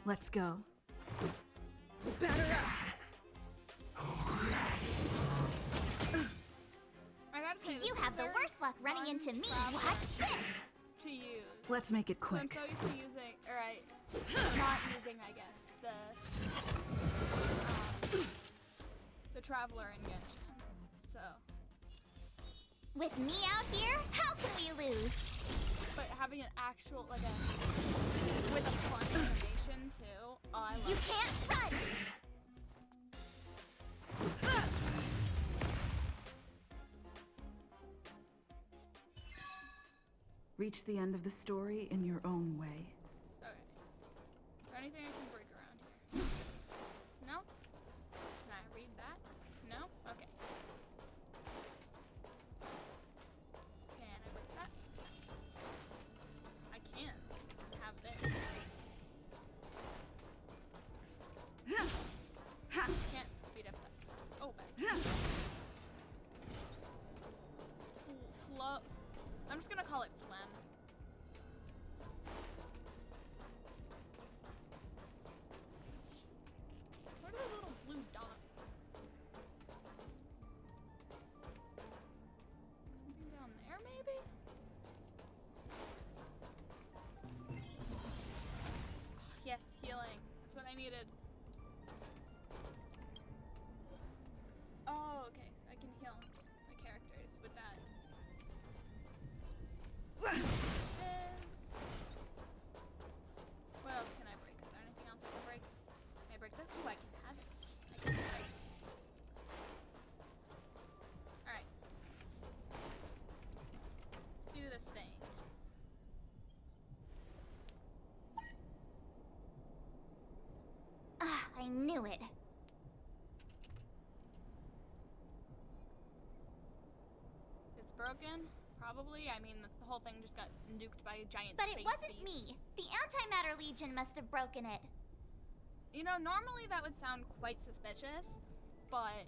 Let's go. Batter up. I gotta say, this You is have the very worst luck running fun into me. travel Watch this. to use. Let's make it I'm quick. so used to using, or not using, I guess, the Traveler in Genshin. So, With me out here, how can we lose? but having an actual, like with a fun animation too. Oh, I love You it. can't run. Reach the end of the story in your own way. Okay. Is there anything I can break around here? No? Can I read that? No? Okay. Can I break that? I can. Have this. Can't beat up that. Oh, back. Flow. I'm just gonna call it phlegm. What are the little blue dots? Something down there, maybe? Oh, yes, healing. That's what I needed. Oh, okay. So I can heal my characters with that. What else can I break? Is there anything else I can break? Can I break this? Ooh, I can have it. I can have it. Alright. Do this thing. Ah, I knew it. It's broken? Probably. I mean, the whole thing just got nuked by a giant But space it wasn't beast. me. The Antimatter Legion must have broken it. You know, normally that would sound quite suspicious, but...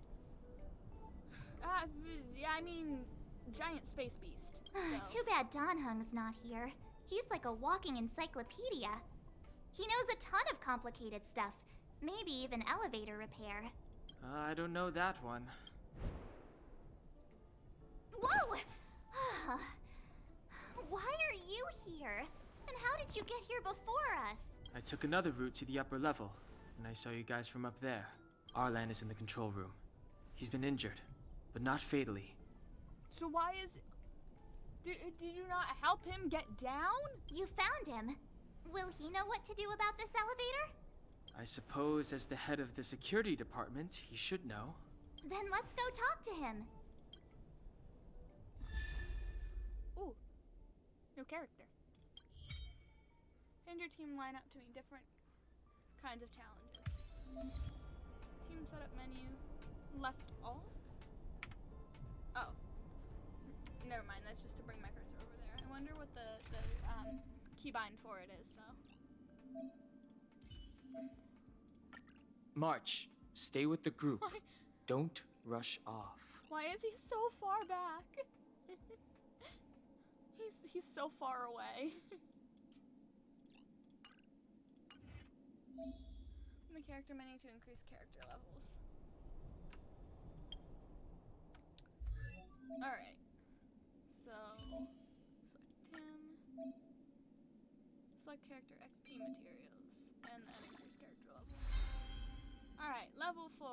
yeah, I mean, giant space beast. So. Too bad Don Hung's not here. He's like a walking encyclopedia. He knows a ton of complicated stuff. Maybe even elevator repair. I don't know that one. Whoa! Why are you here? And how did you get here before us? I took another route to the upper level, and I saw you guys from up there. Arlan is in the control room. He's been injured, but not fatally. So why is... Did you not help him get down? You found him. Will he know what to do about this elevator? I suppose as the head of the security department, he should know. Then let's go talk to him. Ooh. New character. And your team line up to meet different kinds of challenges. Team setup menu. Left alt? Oh. Never mind, that's just to bring my cursor over there. I wonder what the keybind for it is, though. March, stay with the group. Why? Don't rush off. Why is he so far back? he's so far away. The character menu to increase character levels. Alright. So, select him. Select character XP materials. And then increase character levels. Alright, level 4.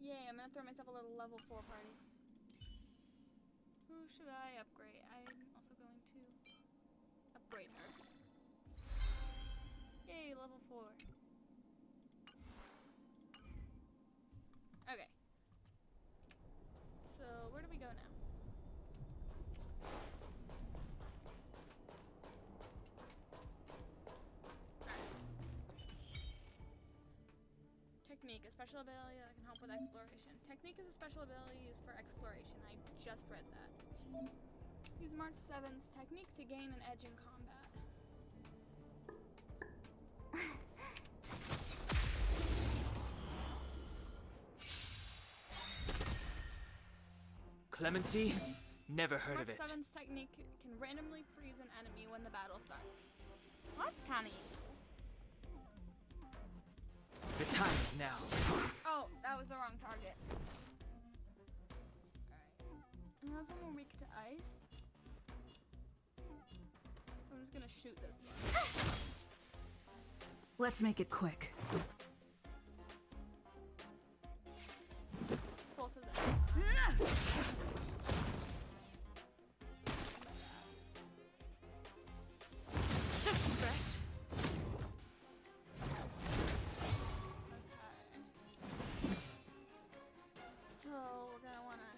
Yay, I'm gonna throw myself a little level 4 party. Who should I upgrade? I'm also going to upgrade her. Yay, level 4. Okay. So, where do we go now? technique, a special ability that can help with exploration. Technique is a special ability used for exploration. I just read that. Use March 7th's technique to gain an edge in combat. Clemency? Never heard March of it. 7th's technique can randomly freeze an enemy when the battle starts. Well, that's kind of useful. The time is now. Oh, that was the wrong target. Alright. Another one more weak to ice. I'm just gonna shoot this one. Let's make it quick. Both of them. Just a scratch. Okay. So we're gonna wanna.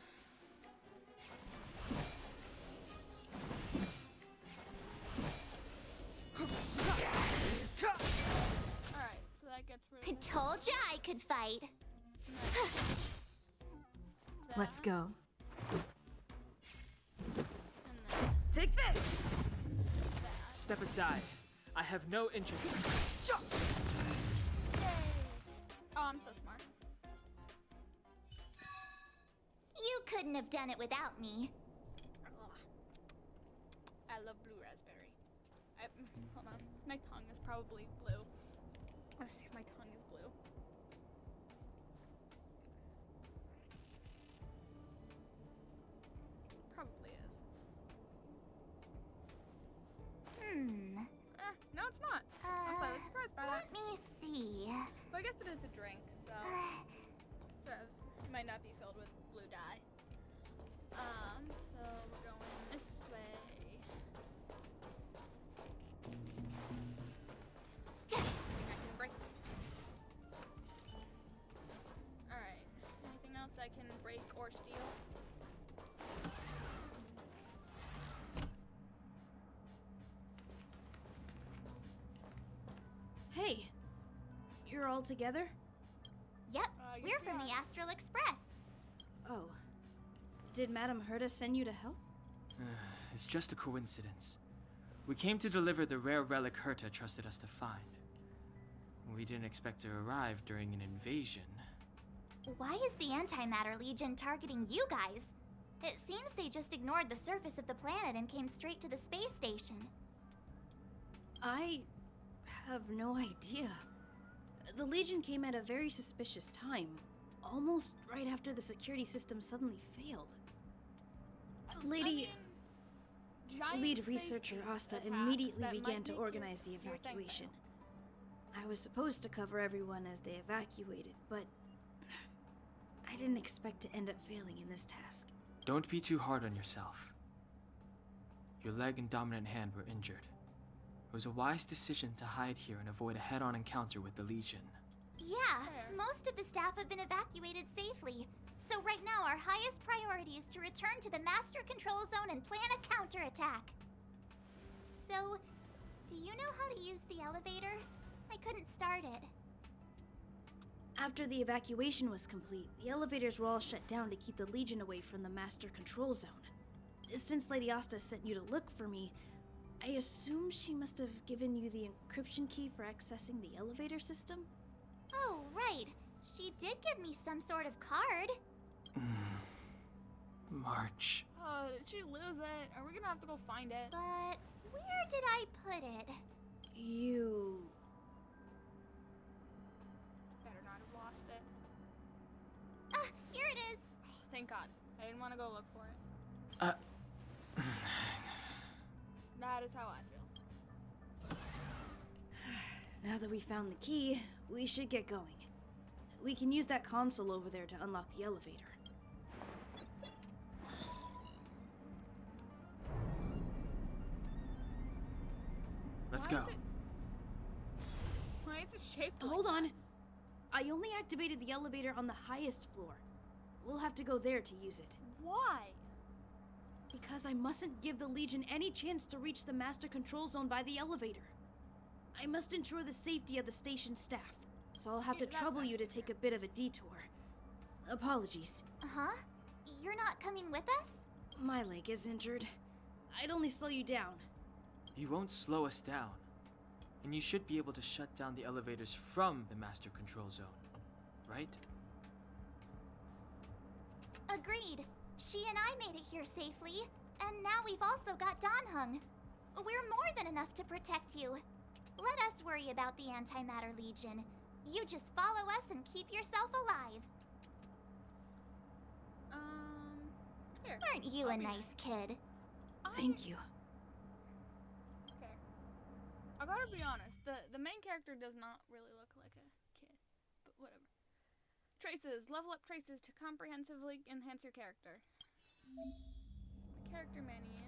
Alright, so that gets rid I of told ya I could fight. that. Let's go. And then Take this! Step aside. I have no interest. yay! Oh, I'm so smart. You couldn't have done it without me. Ugh. I love blue raspberry. Hold on. My tongue is probably blue. Let's see if my tongue is blue. Probably is. No, it's not. I'm slightly surprised by that. Let me see. But I guess it is a drink, so it might not be filled with blue dye. So we're going this way. I can break. Alright. Anything else I can break or steal? Hey, you're all together? Yep, Yes, we're we from are. the Astral Express. Oh. Did Madame Herta send you to help? It's just a coincidence. We came to deliver the rare relic Herta trusted us to find. We didn't expect to arrive during an invasion. Why is the Antimatter Legion targeting you guys? It seems they just ignored the surface of the planet and came straight to the space station. I have no idea. The Legion came at a very suspicious time, almost right after the security system suddenly failed. Lady, Giant lead space researcher beast Asta attacks immediately that began might to make organize the your thing evacuation. fail. I was supposed to cover everyone as they evacuated, but I didn't expect to end up failing in this task. Don't be too hard on yourself. Your leg and dominant hand were injured. It was a wise decision to hide here and avoid a head-on encounter with the Legion. Yeah, Fair. most of the staff have been evacuated safely. So right now our highest priority is to return to the Master Control Zone and plan a counterattack. So, do you know how to use the elevator? I couldn't start it. After the evacuation was complete, the elevators were all shut down to keep the Legion away from the Master Control Zone. Since Lady Asta sent you to look for me, I assume she must have given you the encryption key for accessing the elevator system? Oh, right. She did give me some sort of card. March. Oh, did she lose it? Are we gonna have to go find it? But where did I put it? You... Better not have lost it. Ah, here it is. Oh, thank God. I didn't want to go look for it. That is how I feel. Now that we found the key, we should get going. We can use that console over there to unlock the elevator. Let's Why go. is it- Why is it shaped like Hold that? on. I only activated the elevator on the highest floor. We'll have to go there to use it. Why? Because I mustn't give the Legion any chance to reach the Master Control Zone by the elevator. I must ensure the safety of the station staff. so I'll have to That's trouble you to actually take a bit of a detour. Apologies. Huh? You're not coming with us? My leg is injured. I'd only slow you down. You won't slow us down. And you should be able to shut down the elevators from the master control zone, right? Agreed. She and I made it here safely, and now we've also got Donhung. We're more than enough to protect you. Let us worry about the Antimatter Legion. You just follow us and keep yourself alive. Here. Aren't you I'll a be nice kid? Thank you. Okay. I gotta be honest, the main character does not really look like a kid, but whatever. Traces. Level up traces to comprehensively enhance your character. The character menu.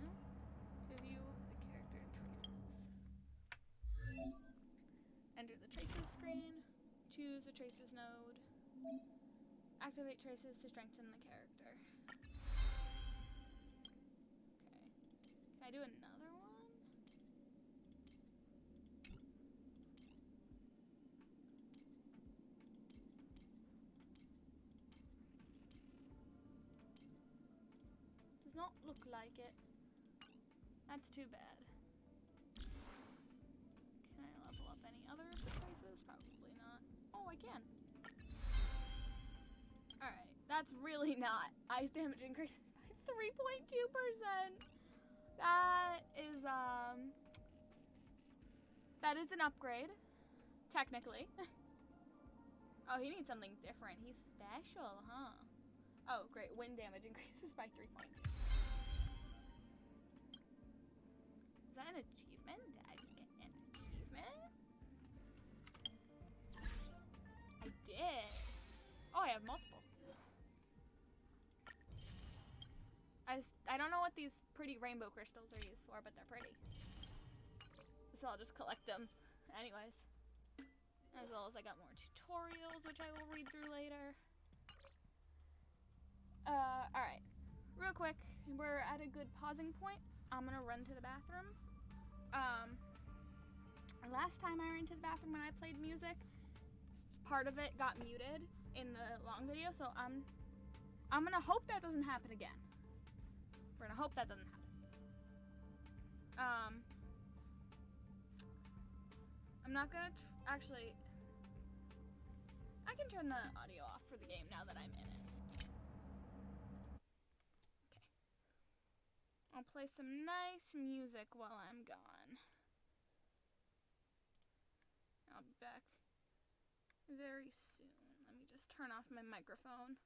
To view the character traces. Enter the traces screen. Choose the traces node. Activate traces to strengthen the character. Okay. Can I do another one? Does not look like it. That's too bad. Can I level up any other of the traces? Probably not. Oh, I can. Alright, that's really not. Ice damage increases by 3.2%. That is an upgrade. Technically. Oh, he needs something different. He's special, huh? Oh, great. Wind damage increases by 3.2. Is that an achievement? Did I just get an achievement? I did. Oh, I have multiple. I don't know what these pretty rainbow crystals are used for, but they're pretty. So I'll just collect them anyways. As well as I got more tutorials, which I will read through later. Alright. Real quick, we're at a good pausing point. I'm gonna run to the bathroom. Last time I ran to the bathroom when I played music, part of it got muted in the long video, so I'm gonna hope that doesn't happen again. We're gonna hope that doesn't happen. I'm not gonna actually. I can turn the audio off for the game now that I'm in it. Okay. I'll play some nice music while I'm gone. I'll be back very soon. Let me just turn off my microphone.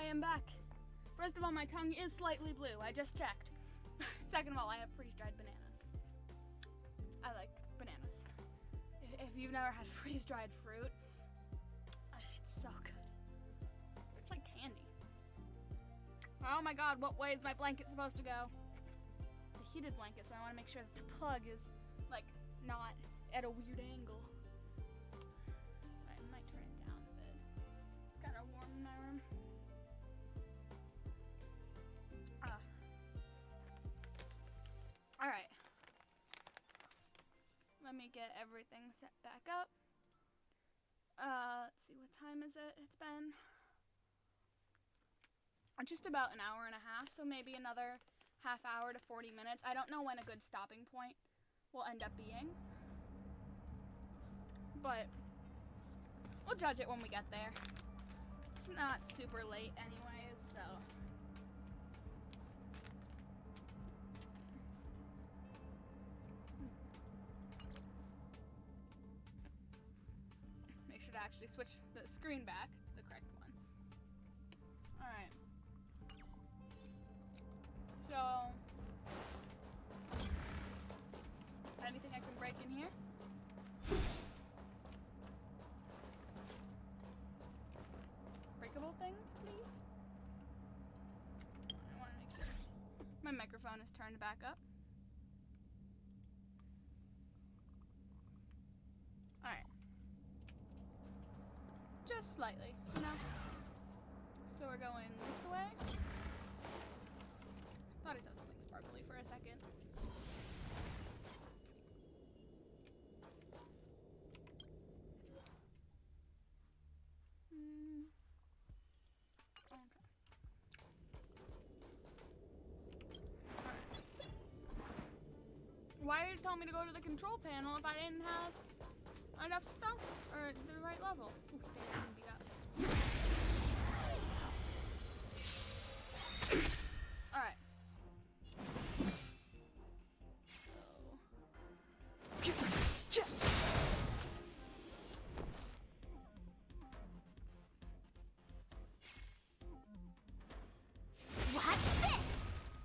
am back. First of all, my tongue is slightly blue. I just checked. Second of all, I have freeze-dried bananas. I like bananas. If you've never had freeze-dried fruit, it's so good. It's like candy. Oh my god, what way is my blanket supposed to go? It's a heated blanket, so I want to make sure that the plug is, like, not at a weird angle. I might turn it down a bit. It's kind of warm in my room. Alright. Let me get everything set back up. Let's see, what time is it? It's been just about an hour and a half, so maybe another half hour to 40 minutes. I don't know when a good stopping point will end up being, but we'll judge it when we get there. It's not super late anyways, so. Make sure to actually switch the screen back, the correct one. Alright. So, anything I can break in here? Breakable things, please? I want to make sure my microphone is turned back up. Alright. Just slightly, you know? So we're going this way. Thought it saw something sparkly for a second. Okay. Alright. Why did it tell me to go to the control panel if I didn't have enough stuff or the right level? Ooh, dang, I can beat up. Alright. Watch this!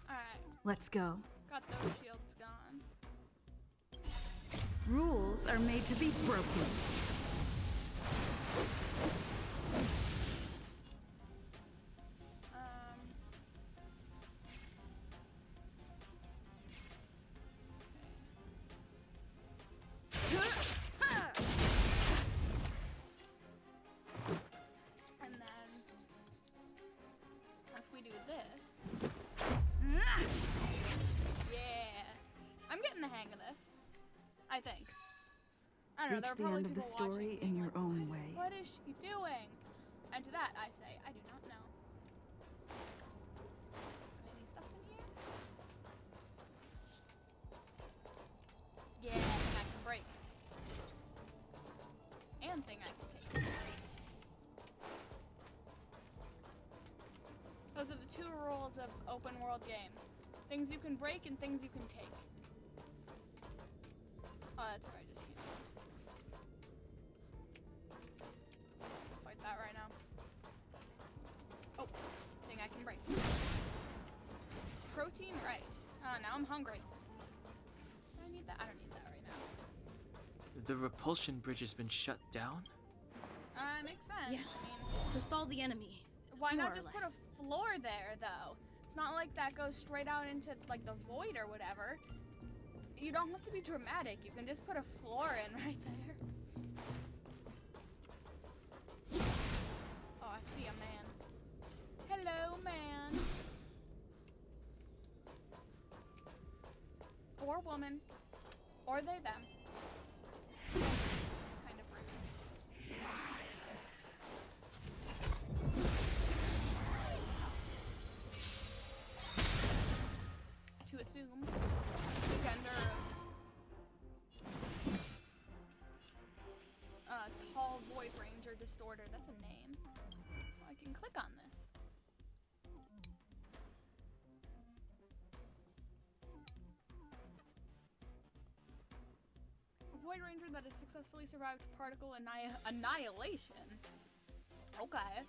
Alright. Let's go. Got those shields gone. Rules are made to be broken. And then if we do this. Yeah. I'm getting the hang of this. I think. I don't know, Reach there are the probably end of the people story watching in being your like, own way. What is she doing? And to that I say, I do not know. Any stuff in here? Yeah, thing I can break. And thing I can take. Those are the two rules of open world games. Things you can break and things you can take. Oh, that's where I just used it. Fight that right now. Oh, thing I can break. Protein rice. Now I'm hungry. Do I need that? I don't need that right now. The repulsion bridge has been shut down? Makes sense. Yes. I mean, To stall the enemy. why More not or just put less. a floor there, though? It's not like that goes straight out into, like, the void or whatever. You don't have to be dramatic. You can just put a floor in right there. Oh, I see a man. Hello, man. Or woman. Or they, them. Kind of rude. To assume the gender of tall void ranger distorter. That's a name. Oh, I can click on this. A void ranger that has successfully survived particle annihilation. Okay.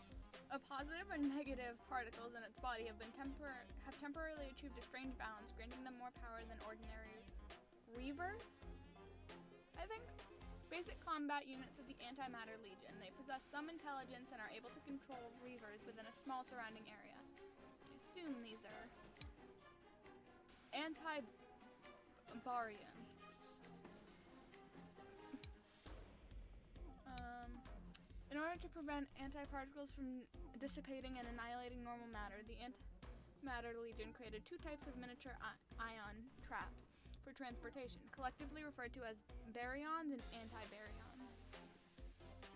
of positive and negative particles in its body have temporarily achieved a strange balance, granting them more power than ordinary reavers. I think basic combat units of the Antimatter Legion. They possess some intelligence and are able to control reavers within a small surrounding area. I assume these are anti-barian. In order to prevent antiparticles from dissipating and annihilating normal matter, the Antimatter Legion created 2 types of miniature ion traps for transportation, collectively referred to as baryons and anti-baryons.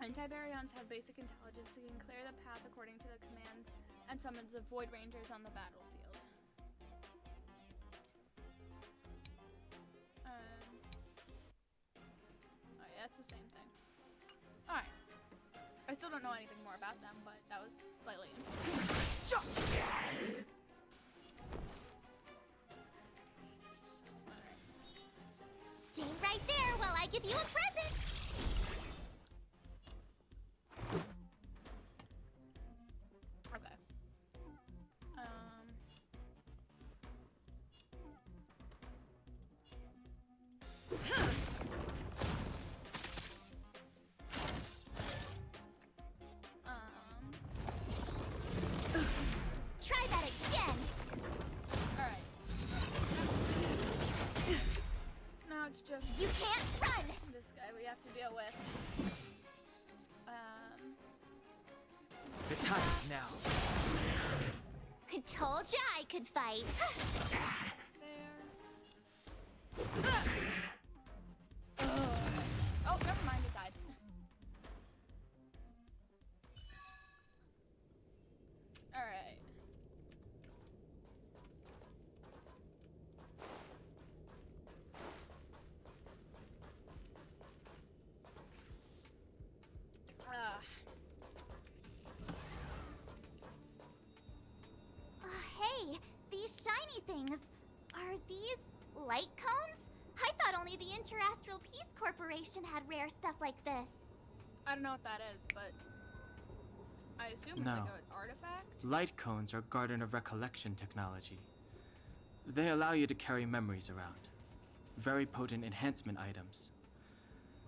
Anti-baryons have basic intelligence and can clear the path according to the commands and summons of Void Rangers on the battlefield. Alright, that's the same thing. Alright. I still don't know anything more about them, but that was slightly interesting. Stay right there while I give you a present! Okay. Try that again! Alright. Now it's just You can't run! this guy we have to deal with. The time is now. I told ya I could fight. There. Oh, never mind, it died. Alright. Hey, these shiny things. Are these light cones? I thought only the Interastral Peace Corporation had rare stuff like this. I don't know what that is, but I assume it's No. like an artifact? Light cones are Garden of Recollection technology. They allow you to carry memories around. Very potent enhancement items.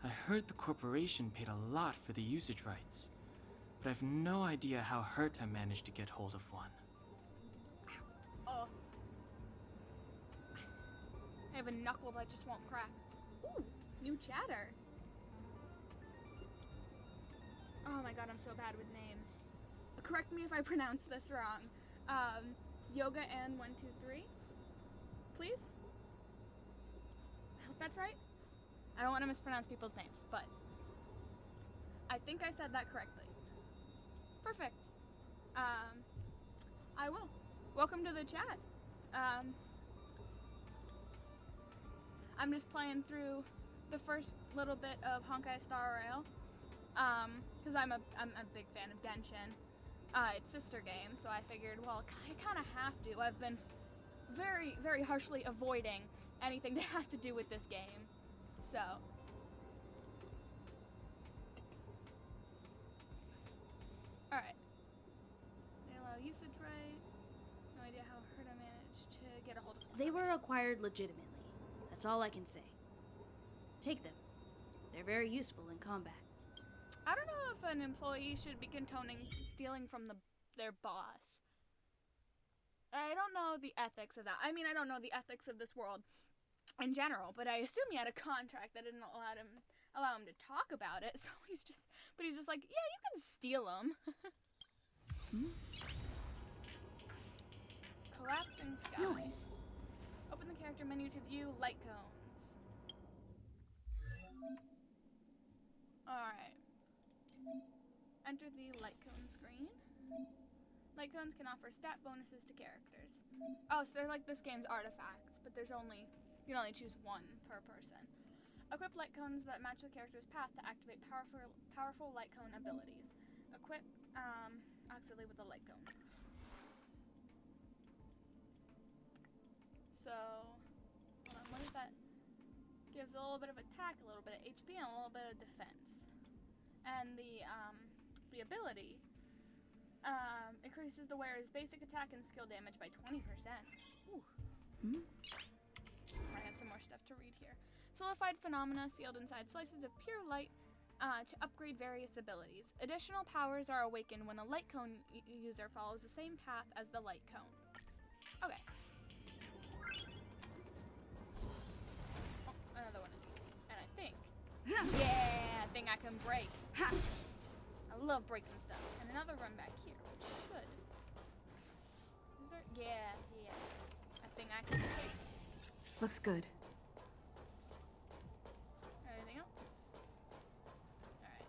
I heard the corporation paid a lot for the usage rights, but I've no idea how Herta managed to get hold of one. Oh. I have a knuckle that just won't crack. Ooh, new chatter. Oh my god, I'm so bad with names. Correct me if I pronounce this wrong. Yoga and 123, please? I hope that's right. I don't want to mispronounce people's names, but I think I said that correctly. Perfect. I will. Welcome to the chat. I'm just playing through the first little bit of Honkai Star Rail, because I'm a big fan of Genshin. It's sister game, so I figured, well, I kind of have to. I've been very, very harshly avoiding anything to have to do with this game, so. Alright. They allow usage right. No idea how Herta managed to get a hold of them. They were acquired legitimately. That's all I can say. Take them. They're very useful in combat. I don't know if an employee should be condoning stealing from their boss. I don't know the ethics of that. I mean, I don't know the ethics of this world in general, but I assume he had a contract that didn't allow him to talk about it. So he's just like, yeah, you can steal them. Collapsing sky. Nice. Open the character menu to view light cones. Alright. Enter the light cone screen. Light cones can offer stat bonuses to characters. Oh, so they're like this game's artifacts, but you can only choose one per person. Equip light cones that match the character's path to activate powerful light cone abilities. Equip Auxilli with a light cone. So, hold on, what is that? Gives a little bit of attack, a little bit of HP, and a little bit of defense. And the ability Increases the wearer's basic attack and skill damage by 20%. Ooh. I have some more stuff to read here. Solidified phenomena sealed inside slices of pure light to upgrade various abilities. Additional powers are awakened when a light cone user follows the same path as the light cone. Okay. Oh, another one of these. And I think, yeah, thing I can break. I love breaking stuff. And another run back here, which should. Is there? Yeah. I think I can take. Looks good. Anything else? Alright.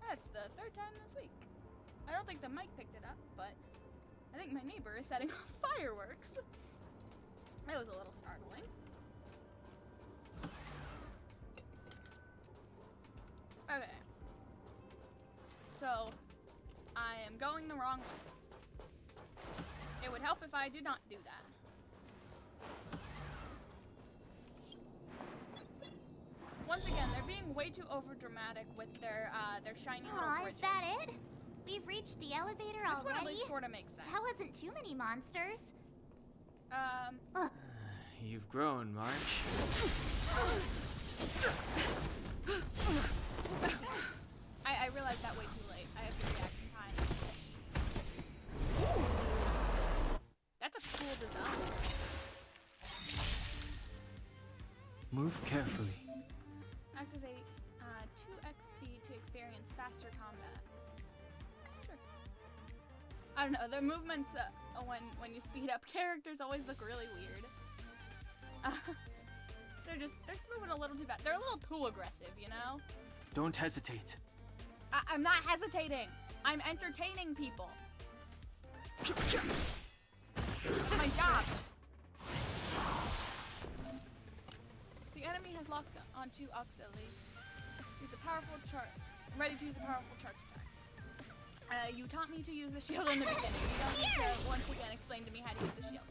That's the third time this week. I don't think the mic picked it up, but I think my neighbor is setting off fireworks. That was a little startling. Okay. So, I am going the wrong way. It would help if I did not do that. Once again, they're being way too overdramatic with their shiny little Aw, bridges. is that it? We've reached the elevator This one at already? least sort of makes sense. That wasn't too many monsters. You've grown, March. I realized that way too late. I have the reaction time. That's a cool design. Move carefully. Activate 2x speed to experience faster combat. Sure. I don't know, the movements when you speed up characters always look really weird. They're just moving a little too fast. They're a little too aggressive, you know? Don't hesitate. I'm not hesitating. I'm entertaining people. Oh my gosh. The enemy has locked onto Auxilli. Use a powerful charge. Ready to use a powerful charge attack. You taught me to use the shield in the beginning. You don't need to once again explain to me how to use the shield.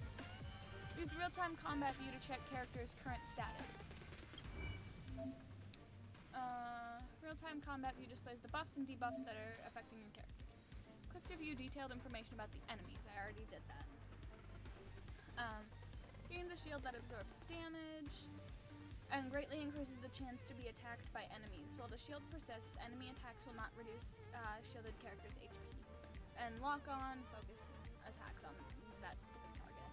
Use real-time combat view to check character's current status. Real-time combat view displays the buffs and debuffs that are affecting your characters. Click to view detailed information about the enemies. I already did that. Gains a shield that absorbs damage and greatly increases the chance to be attacked by enemies. While the shield persists, enemy attacks will not reduce shielded character's HP. And lock on focus attacks on that specific target.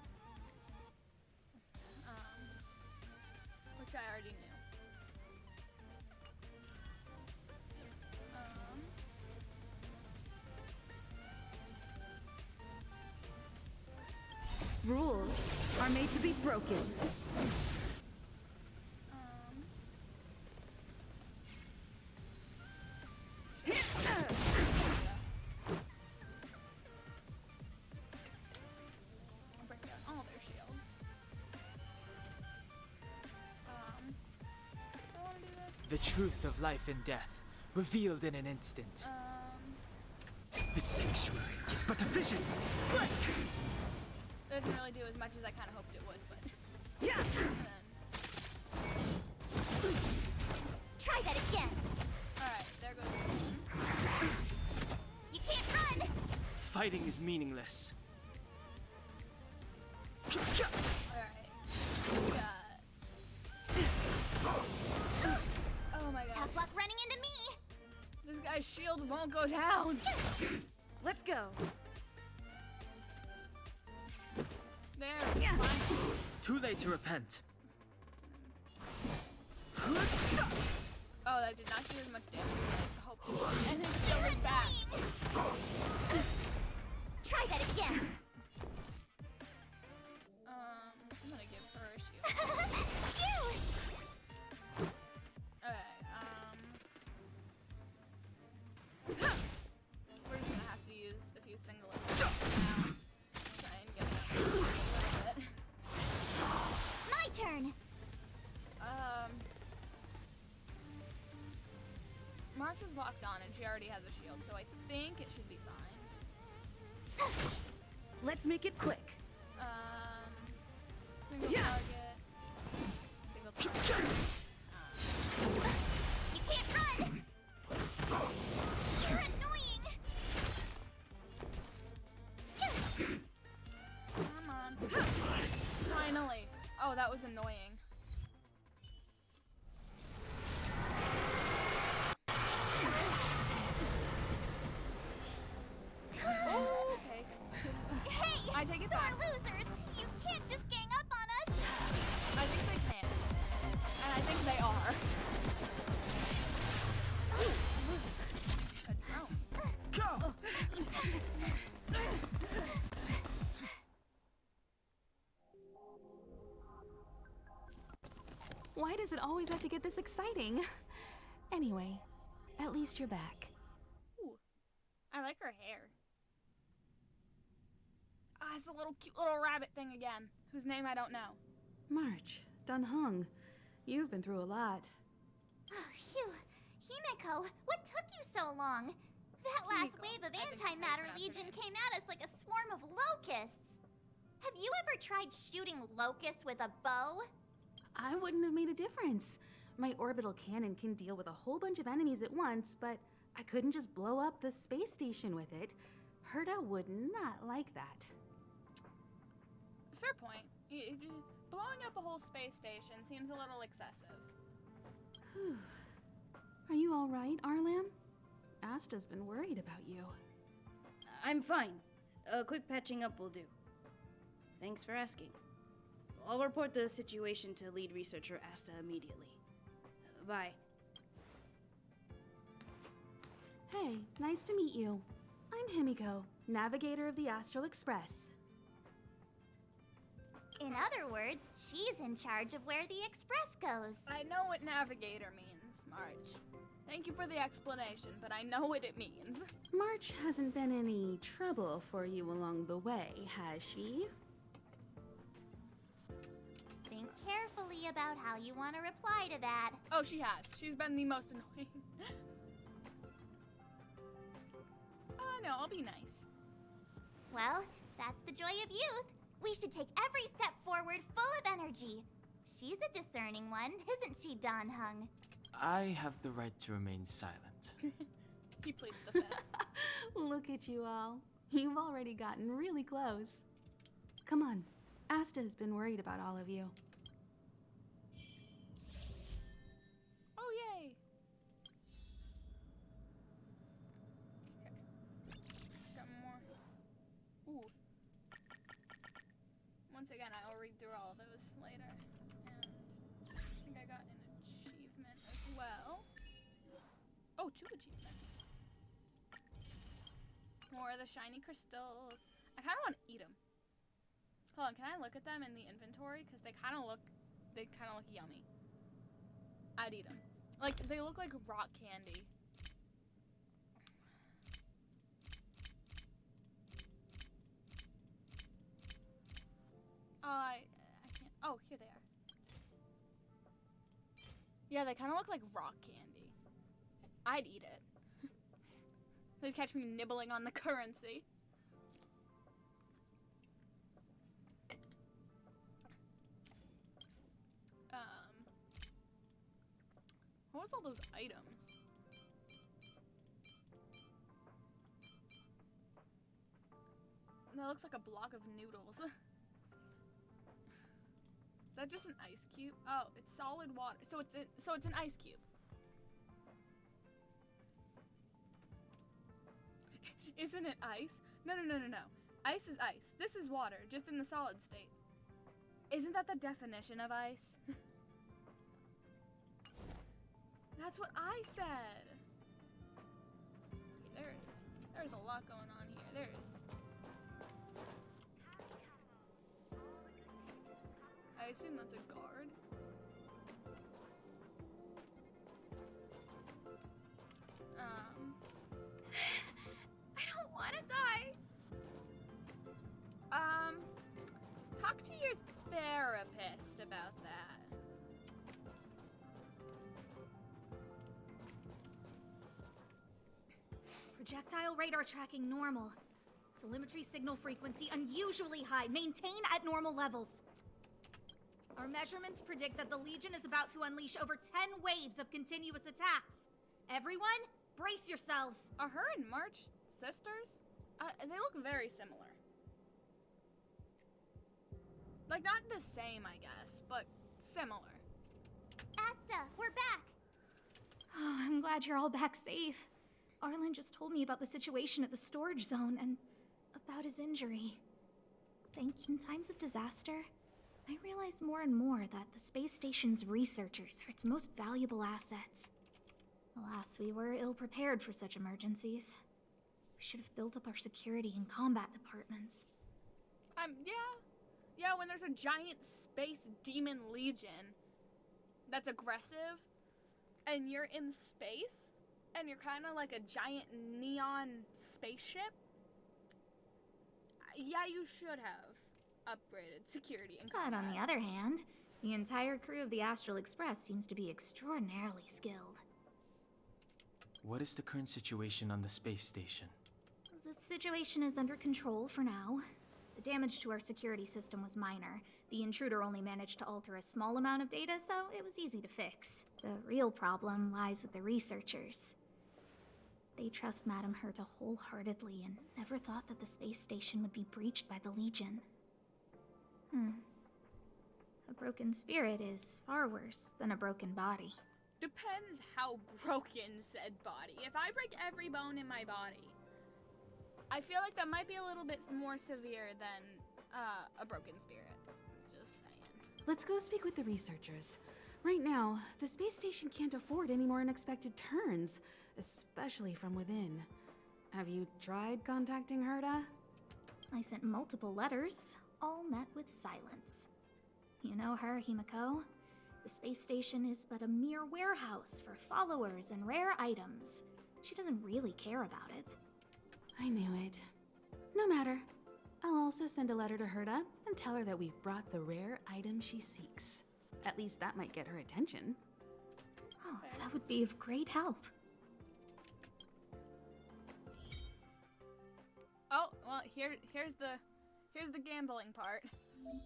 Which I already knew. Rules are made to be broken. I'll break down all their shields. I want to do this. The truth of life and death, revealed in an instant. The sanctuary is but a vision. Break! Doesn't really do as much as I kind of hoped it would, but. Yeah. And then, Try that again. alright, there goes. You can't run. Fighting is meaningless. Alright. Oh my god. Tough luck running into me. This guy's shield won't go down. Let's go. There. Yeah. Fine. Too late to repent. Oh, that did not do as much damage as I hoped it would. And his shield is back. Try that again. I'm gonna give her a shield. Phew. Okay, we're just gonna have to use a few single attacks now. Try and get that a little bit. My turn. March is locked on and she already has a shield, so I think it should be fine. Let's make it quick. Single Yeah. target. Single target. You can't run. annoying. Okay. Hey, I take it sore back. losers! You can't just gang up on us! I think they can. And I think they are. A drone. Go! Why does it always have to get this exciting? Anyway, at least you're back. Ooh. I like her hair. Ah, it's a little cute little rabbit thing again, whose name I don't know. March, Dunhung, you've been through a lot. Oh, phew. Himeko, what took you so long? That last Himeko. wave of I think that's how you antimatter pronounce her legion name. came at us like a swarm of locusts. Have you ever tried shooting locusts with a bow? I wouldn't have made a difference. My orbital cannon can deal with a whole bunch of enemies at once, but I couldn't just blow up the space station with it. Herta would not like that. Fair point. Blowing up a whole space station seems a little excessive. Are you all right, Arlam? Asta's been worried about you. I'm fine. A quick patching up will do. Thanks for asking. I'll report the situation to lead researcher Asta immediately. Bye. Hey, nice to meet you. I'm Himiko, navigator of the Astral Express. In other words, she's in charge of where the express goes. I know what navigator means, March. Thank you for the explanation, but I know what it means. March hasn't been any trouble for you along the way, has she? Think carefully about how you want to reply to that. Oh, she has. She's been the most annoying. No, I'll be nice. Well, that's the joy of youth. We should take every step forward full of energy. She's a discerning one, isn't she, Donhung? I have the right to remain silent. He pleads the fifth. Look at you all. You've already gotten really close. Come on. Asta has been worried about all of you. Oh, yay! Okay. Got more. Ooh. Once again, I will read through all of those later. And I think I got an achievement as well. Oh, 2 achievements. More of the shiny crystals. I kind of want to eat them. Hold on, can I look at them in the inventory? Because they kind of look yummy. I'd eat them. Like, they look like rock candy. I can't. Oh, here they are. Yeah, they kind of look like rock candy. I'd eat it. They'd catch me nibbling on the currency. What was all those items? That looks like a block of noodles. Is that just an ice cube? Oh, it's solid water. So it's an ice cube. Isn't it ice? No. Ice is ice. This is water, just in the solid state. Isn't that the definition of ice? That's what I said. Okay, there's a lot going on here. There is. I assume that's a guard. I don't want to die. Talk to your therapist about that. Projectile radar tracking normal. Telemetry signal frequency unusually high. Maintain at normal levels. Our measurements predict that the Legion is about to unleash over 10 waves of continuous attacks. Everyone, brace yourselves. Are her and March sisters? They look very similar. Like, not the same, I guess, but similar. Asta, we're back! Oh, I'm glad you're all back safe. Arlen just told me about the situation at the storage zone and about his injury. In times of disaster, I realize more and more that the space station's researchers are its most valuable assets. Alas, we were ill-prepared for such emergencies. We should have built up our security and combat departments. Yeah, when there's a giant space demon legion that's aggressive, and you're in space, and you're kind of like a giant neon spaceship, yeah, you should have upgraded security and But combat. on the other hand, the entire crew of the Astral Express seems to be extraordinarily skilled. What is the current situation on the space station? The situation is under control for now. The damage to our security system was minor. The intruder only managed to alter a small amount of data, so it was easy to fix. The real problem lies with the researchers. They trust Madame Herta wholeheartedly and never thought that the space station would be breached by the Legion. A broken spirit is far worse than a broken body. Depends how broken said body. If I break every bone in my body, I feel like that might be a little bit more severe than a broken spirit. Just saying. Let's go speak with the researchers. Right now, the space station can't afford any more unexpected turns, especially from within. Have you tried contacting Herta? I sent multiple letters, all met with silence. You know her, Himiko? The space station is but a mere warehouse for followers and rare items. She doesn't really care about it. I knew it. No matter. I'll also send a letter to Herta and tell her that we've brought the rare item she seeks. At least that might get her attention. Oh, that would be of great help. Oh, well, here's the gambling part. Okay.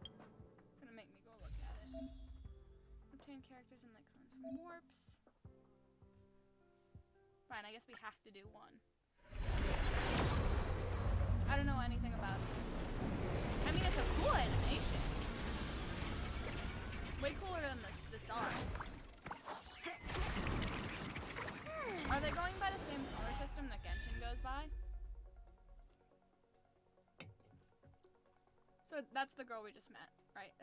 It's gonna make me go look at it. Obtain characters and icons from warps. Fine, I guess we have to do one. I don't know anything about this. I mean, it's a cool animation. Way cooler than the stars. Are they going by the same color system that Genshin goes by? So that's the girl we just met, right?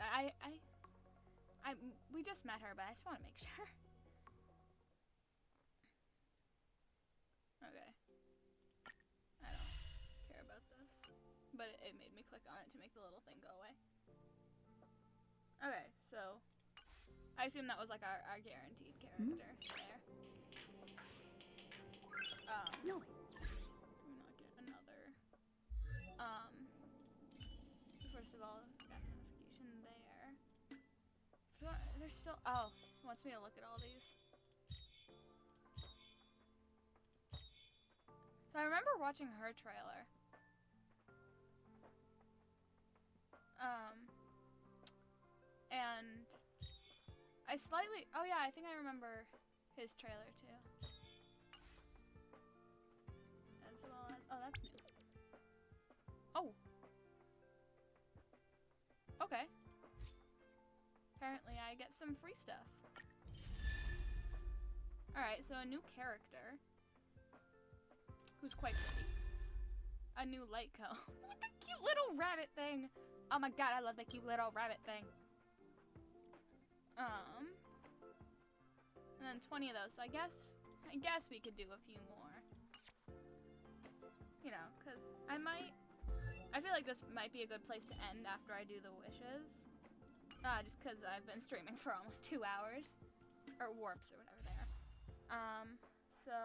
We just met her, but I just want to make sure. Okay. I don't care about this. But it made me click on it to make the little thing go away. Okay, so I assume that was like our guaranteed character there. No. Do we not get another? First of all, got notification there. There's still, oh, it wants me to look at all these. So I remember watching her trailer. And I slightly, oh yeah, I think I remember his trailer too. As well as, oh, that's new. Oh. Okay. Apparently I get some free stuff. Alright, so a new character. Who's quite pretty. A new light cone. With the cute little rabbit thing. Oh my god, I love the cute little rabbit thing. And then 20 of those. So I guess we could do a few more. You know, cause I feel like this might be a good place to end after I do the wishes. Just cause I've been streaming for almost 2 hours. Or warps or whatever they are. So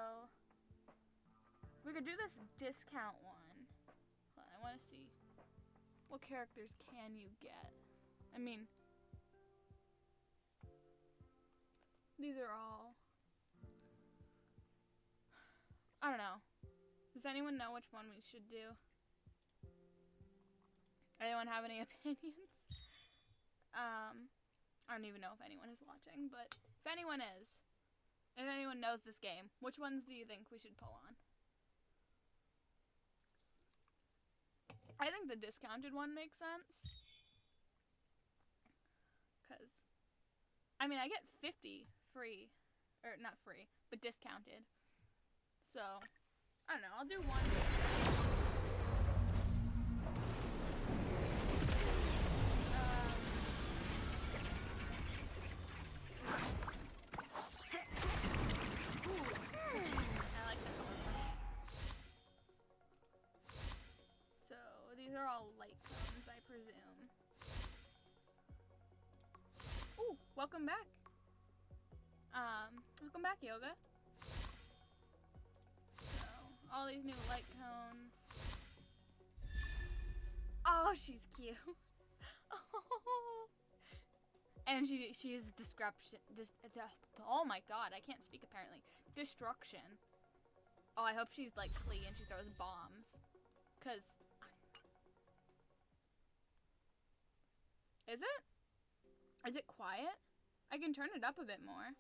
we could do this discount one. Hold on, I wanna see. What characters can you get? I mean, these are all, I don't know. Does anyone know which one we should do? Anyone have any opinions? I don't even know if anyone is watching, but if anyone knows this game, which ones do you think we should pull on? I think the discounted one makes sense. I mean, I get 50 free, or not free, but discounted. So, I don't know, I'll do one. I like the color. So, these are all light cones, I presume. Ooh, welcome back. Welcome back, Yoga. So, all these new light cones. Oh, she's cute. Oh. And she's disruption. Oh my god, I can't speak apparently. Destruction. Oh, I hope she's like Klee and she throws bombs. 'Cause is it? Is it quiet? I can turn it up a bit more.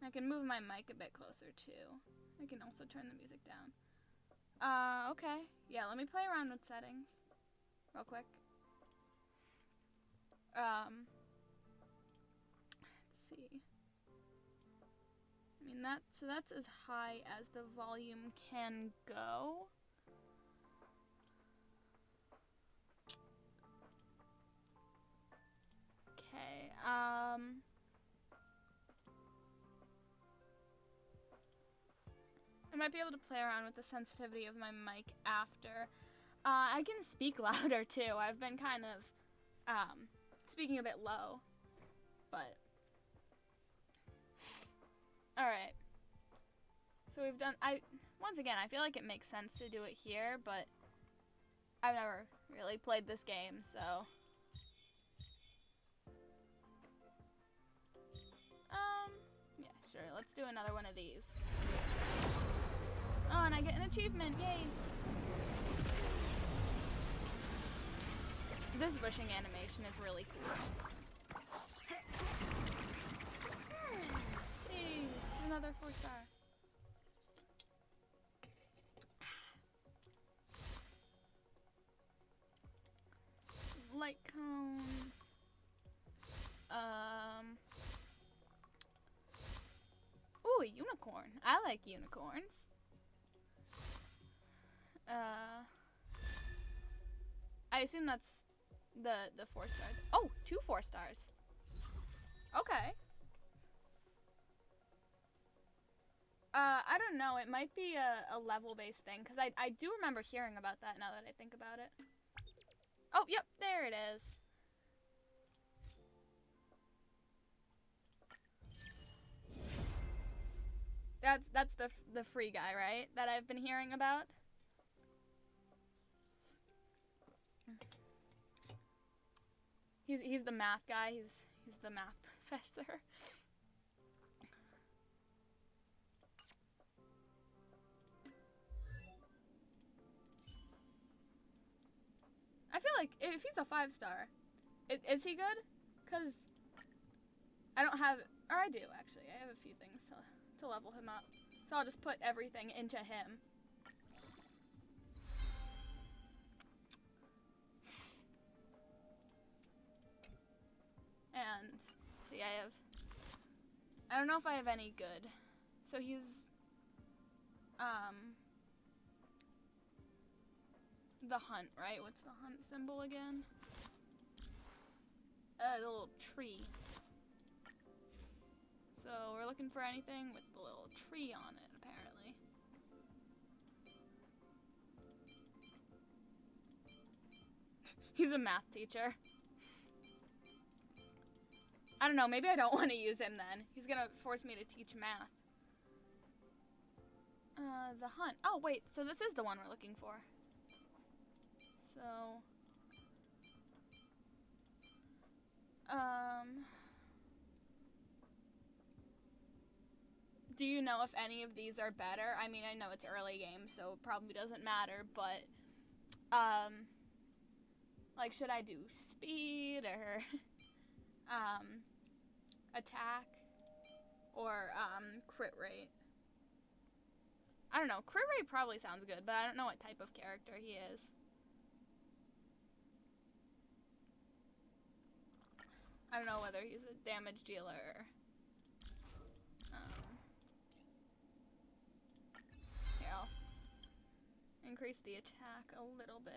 I can move my mic a bit closer too. I can also turn the music down. Okay. Yeah, let me play around with settings real quick. Let's see. I mean, that's as high as the volume can go. Okay, I might be able to play around with the sensitivity of my mic after. I can speak louder too. I've been kind of, speaking a bit low, but. Alright. So we've done, once again, I feel like it makes sense to do it here, but I've never really played this game, so. Yeah, sure, let's do another one of these. Oh, and I get an achievement, yay! This bushing animation is really cool. Hey, another 4-star. Light cones. Ooh, a unicorn. I like unicorns. I assume that's the 4 stars. Oh, 2 4 stars. Okay. I don't know. It might be a level-based thing, because I do remember hearing about that now that I think about it. Oh, yep, there it is. That's the free guy, right? That I've been hearing about. He's the math guy. He's the math professor. I feel like if he's a 5-star, is he good? 'Cause I don't have, or I do actually. I have a few things to level him up. So I'll just put everything into him. And see, I don't know if I have any good. So he's the hunt, right? What's the hunt symbol again? The little tree. So we're looking for anything with the little tree on it, apparently. He's a math teacher. I don't know, maybe I don't want to use him then. He's gonna force me to teach math. The hunt. Oh, wait, so this is the one we're looking for. So, do you know if any of these are better? I mean, I know it's early game, so it probably doesn't matter, but, like, should I do speed or, attack or, crit rate? I don't know, crit rate probably sounds good, but I don't know what type of character he is. I don't know whether he's a damage dealer. Here, I'll increase the attack a little bit.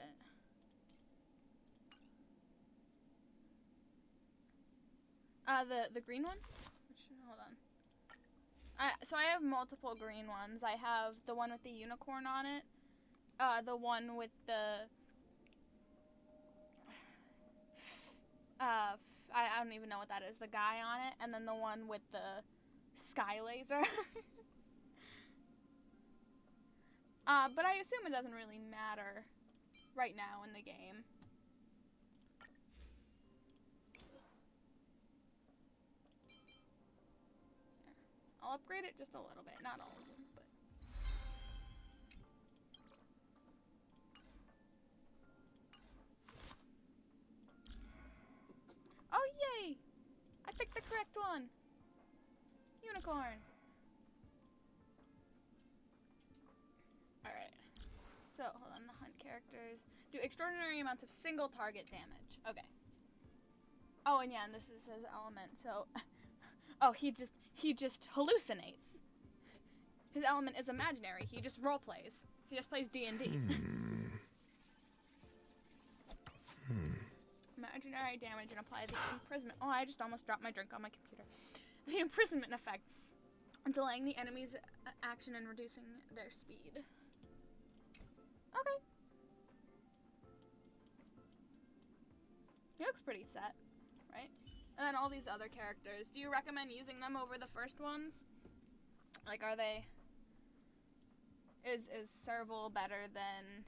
The green one? Hold on. So I have multiple green ones. I have the one with the unicorn on it. The one with the... I don't even know what that is. The guy on it. And then the one with the sky laser. But I assume it doesn't really matter right now in the game. I'll upgrade it just a little bit, not all of them, but... Oh, yay! I picked the correct one! Unicorn! Alright. So, hold on, the hunt characters. Do extraordinary amounts of single target damage. Okay. Oh, and yeah, and this is his element, so... Oh, he just hallucinates. His element is imaginary. He just role plays. He just plays D&D. Imaginary damage and apply the imprisonment. Oh, I just almost dropped my drink on my computer. The imprisonment effect, delaying the enemy's action and reducing their speed. Okay. He looks pretty set, right? And then all these other characters. Do you recommend using them over the first ones? Like, are they... Is Serval better than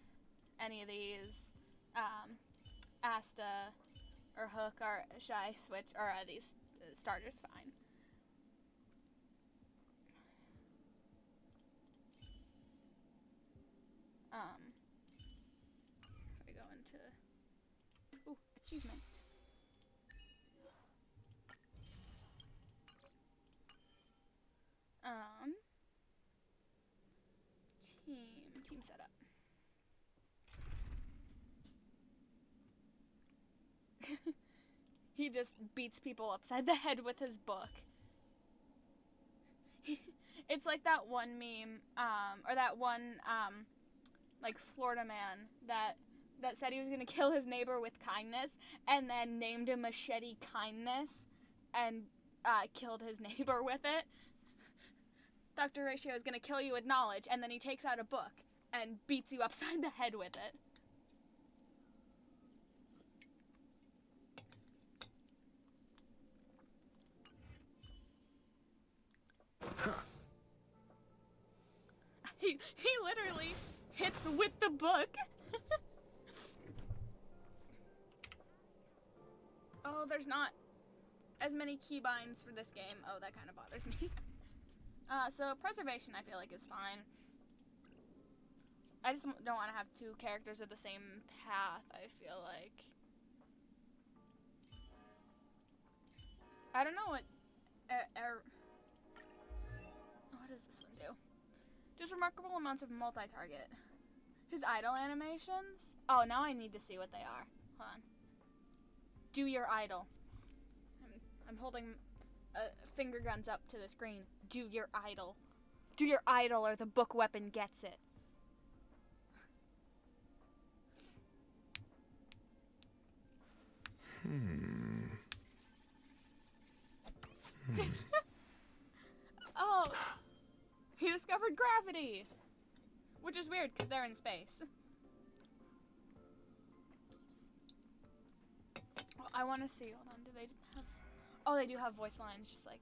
any of these? Asta or Hook, or should I switch? Or are these starters fine? If I go into... Ooh, achievement. Team setup. He just beats people upside the head with his book. It's like that one meme, or that one, like Florida man that said he was gonna kill his neighbor with kindness, and then named him Machete Kindness, and killed his neighbor with it. Dr. Ratio is gonna kill you with knowledge, and then he takes out a book and beats you upside the head with it. He literally hits with the book. Oh, there's not as many keybinds for this game. Oh, that kind of bothers me. So preservation I feel like is fine. I just don't want to have two characters with the same path, I feel like. I don't know what... what does this one do? Just remarkable amounts of multi-target. His idle animations? Oh, now I need to see what they are. Hold on. Do your idle. I'm holding finger guns up to the screen. Do your idle. Do your idle or the book weapon gets it. Oh, he discovered gravity, which is weird because they're in space. Oh, I want to see. Hold on. Do they have? Oh, they do have voice lines, just like.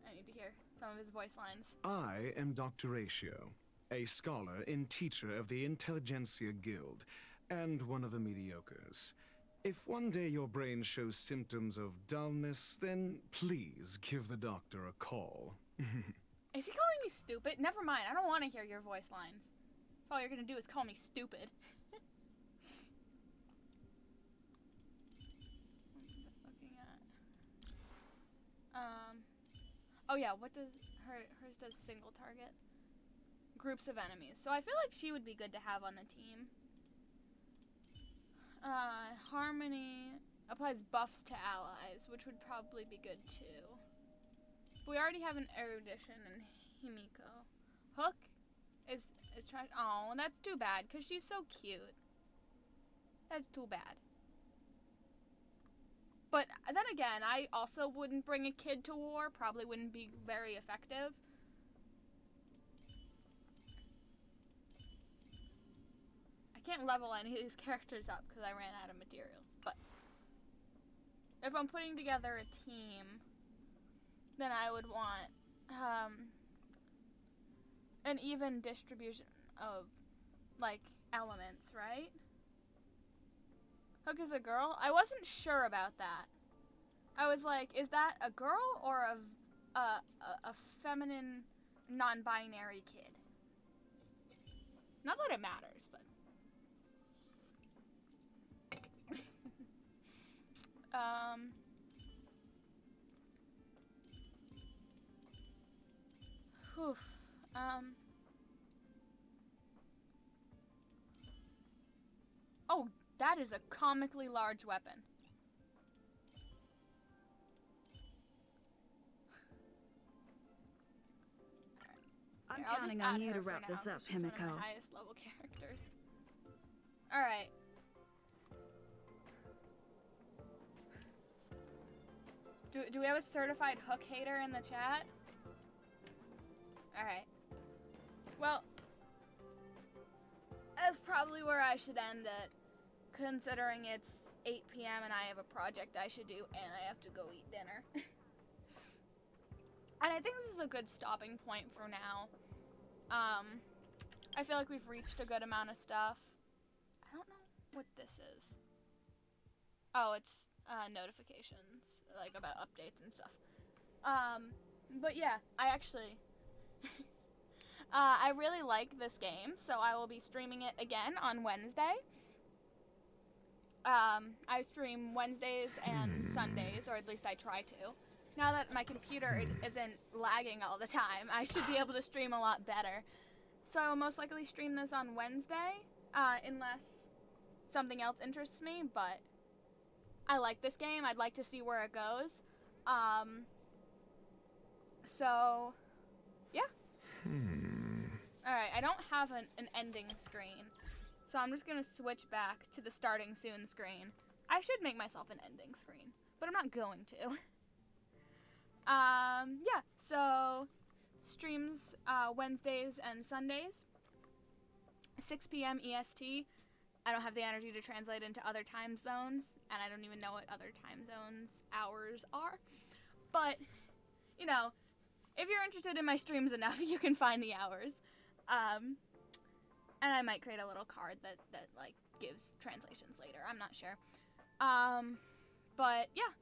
I need to hear some of his voice lines. I am Dr. Ratio, a scholar and teacher of the Intelligentsia Guild, and one of the mediocres. If one day your brain shows symptoms of dullness, then please give the doctor a call. Is he calling me stupid? Never mind, I don't want to hear your voice lines. If all you're gonna do is call me stupid. Looking at... Oh yeah, what does... Hers does single target. Groups of enemies. So I feel like she would be good to have on the team. Harmony, Applies buffs to allies, which would probably be good too. But we already have an erudition and Himiko. Hook is trying. Oh, that's too bad because she's so cute. That's too bad. But then again, I also wouldn't bring a kid to war. Probably wouldn't be very effective. I can't level any of these characters up because I ran out of materials. But if I'm putting together a team, then I would want an even distribution of, like, elements, right? Hook is a girl? I wasn't sure about that. I was like, is that a girl or a feminine, non-binary kid? Not that it matters, but... Whew. Oh, that is a comically large weapon. I'm Here, counting I'll on just you add to her for wrap now, this up, 'cause she's one of Himiko. my highest level characters. All right. Do we have a certified Hook hater in the chat? All right. Well, that's probably where I should end it, considering it's 8 p.m. and I have a project I should do and I have to go eat dinner. And I think this is a good stopping point for now. I feel like we've reached a good amount of stuff. I don't know what this is. Oh, it's notifications, like about updates and stuff. But yeah, I actually... I really like this game, so I will be streaming it again on Wednesday. I stream Wednesdays and Sundays, or at least I try to. Now that my computer isn't lagging all the time, I should be able to stream a lot better. So I will most likely stream this on Wednesday, unless something else interests me, but I like this game. I'd like to see where it goes. So, yeah. Alright, I don't have an ending screen, so I'm just gonna switch back to the starting soon screen. I should make myself an ending screen, but I'm not going to. Yeah, so streams Wednesdays and Sundays, 6 p.m. EST. I don't have the energy to translate into other time zones, and I don't even know what other time zones hours are. But, you know, if you're interested in my streams enough, you can find the hours. And I might create a little card that like gives translations later. I'm not sure. But yeah,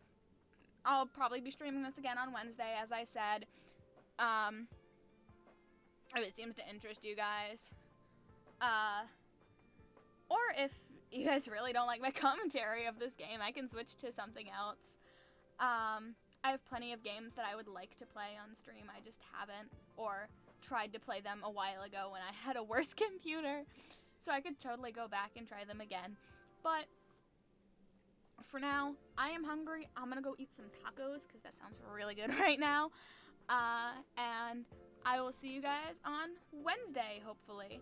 I'll probably be streaming this again on Wednesday, as I said. If it seems to interest you guys. Or if you guys really don't like my commentary of this game, I can switch to something else. I have plenty of games that I would like to play on stream. I just haven't, or tried to play them a while ago when I had a worse computer. So I could totally go back and try them again. But for now, I am hungry. I'm gonna go eat some tacos because that sounds really good right now. And I will see you guys on Wednesday, hopefully.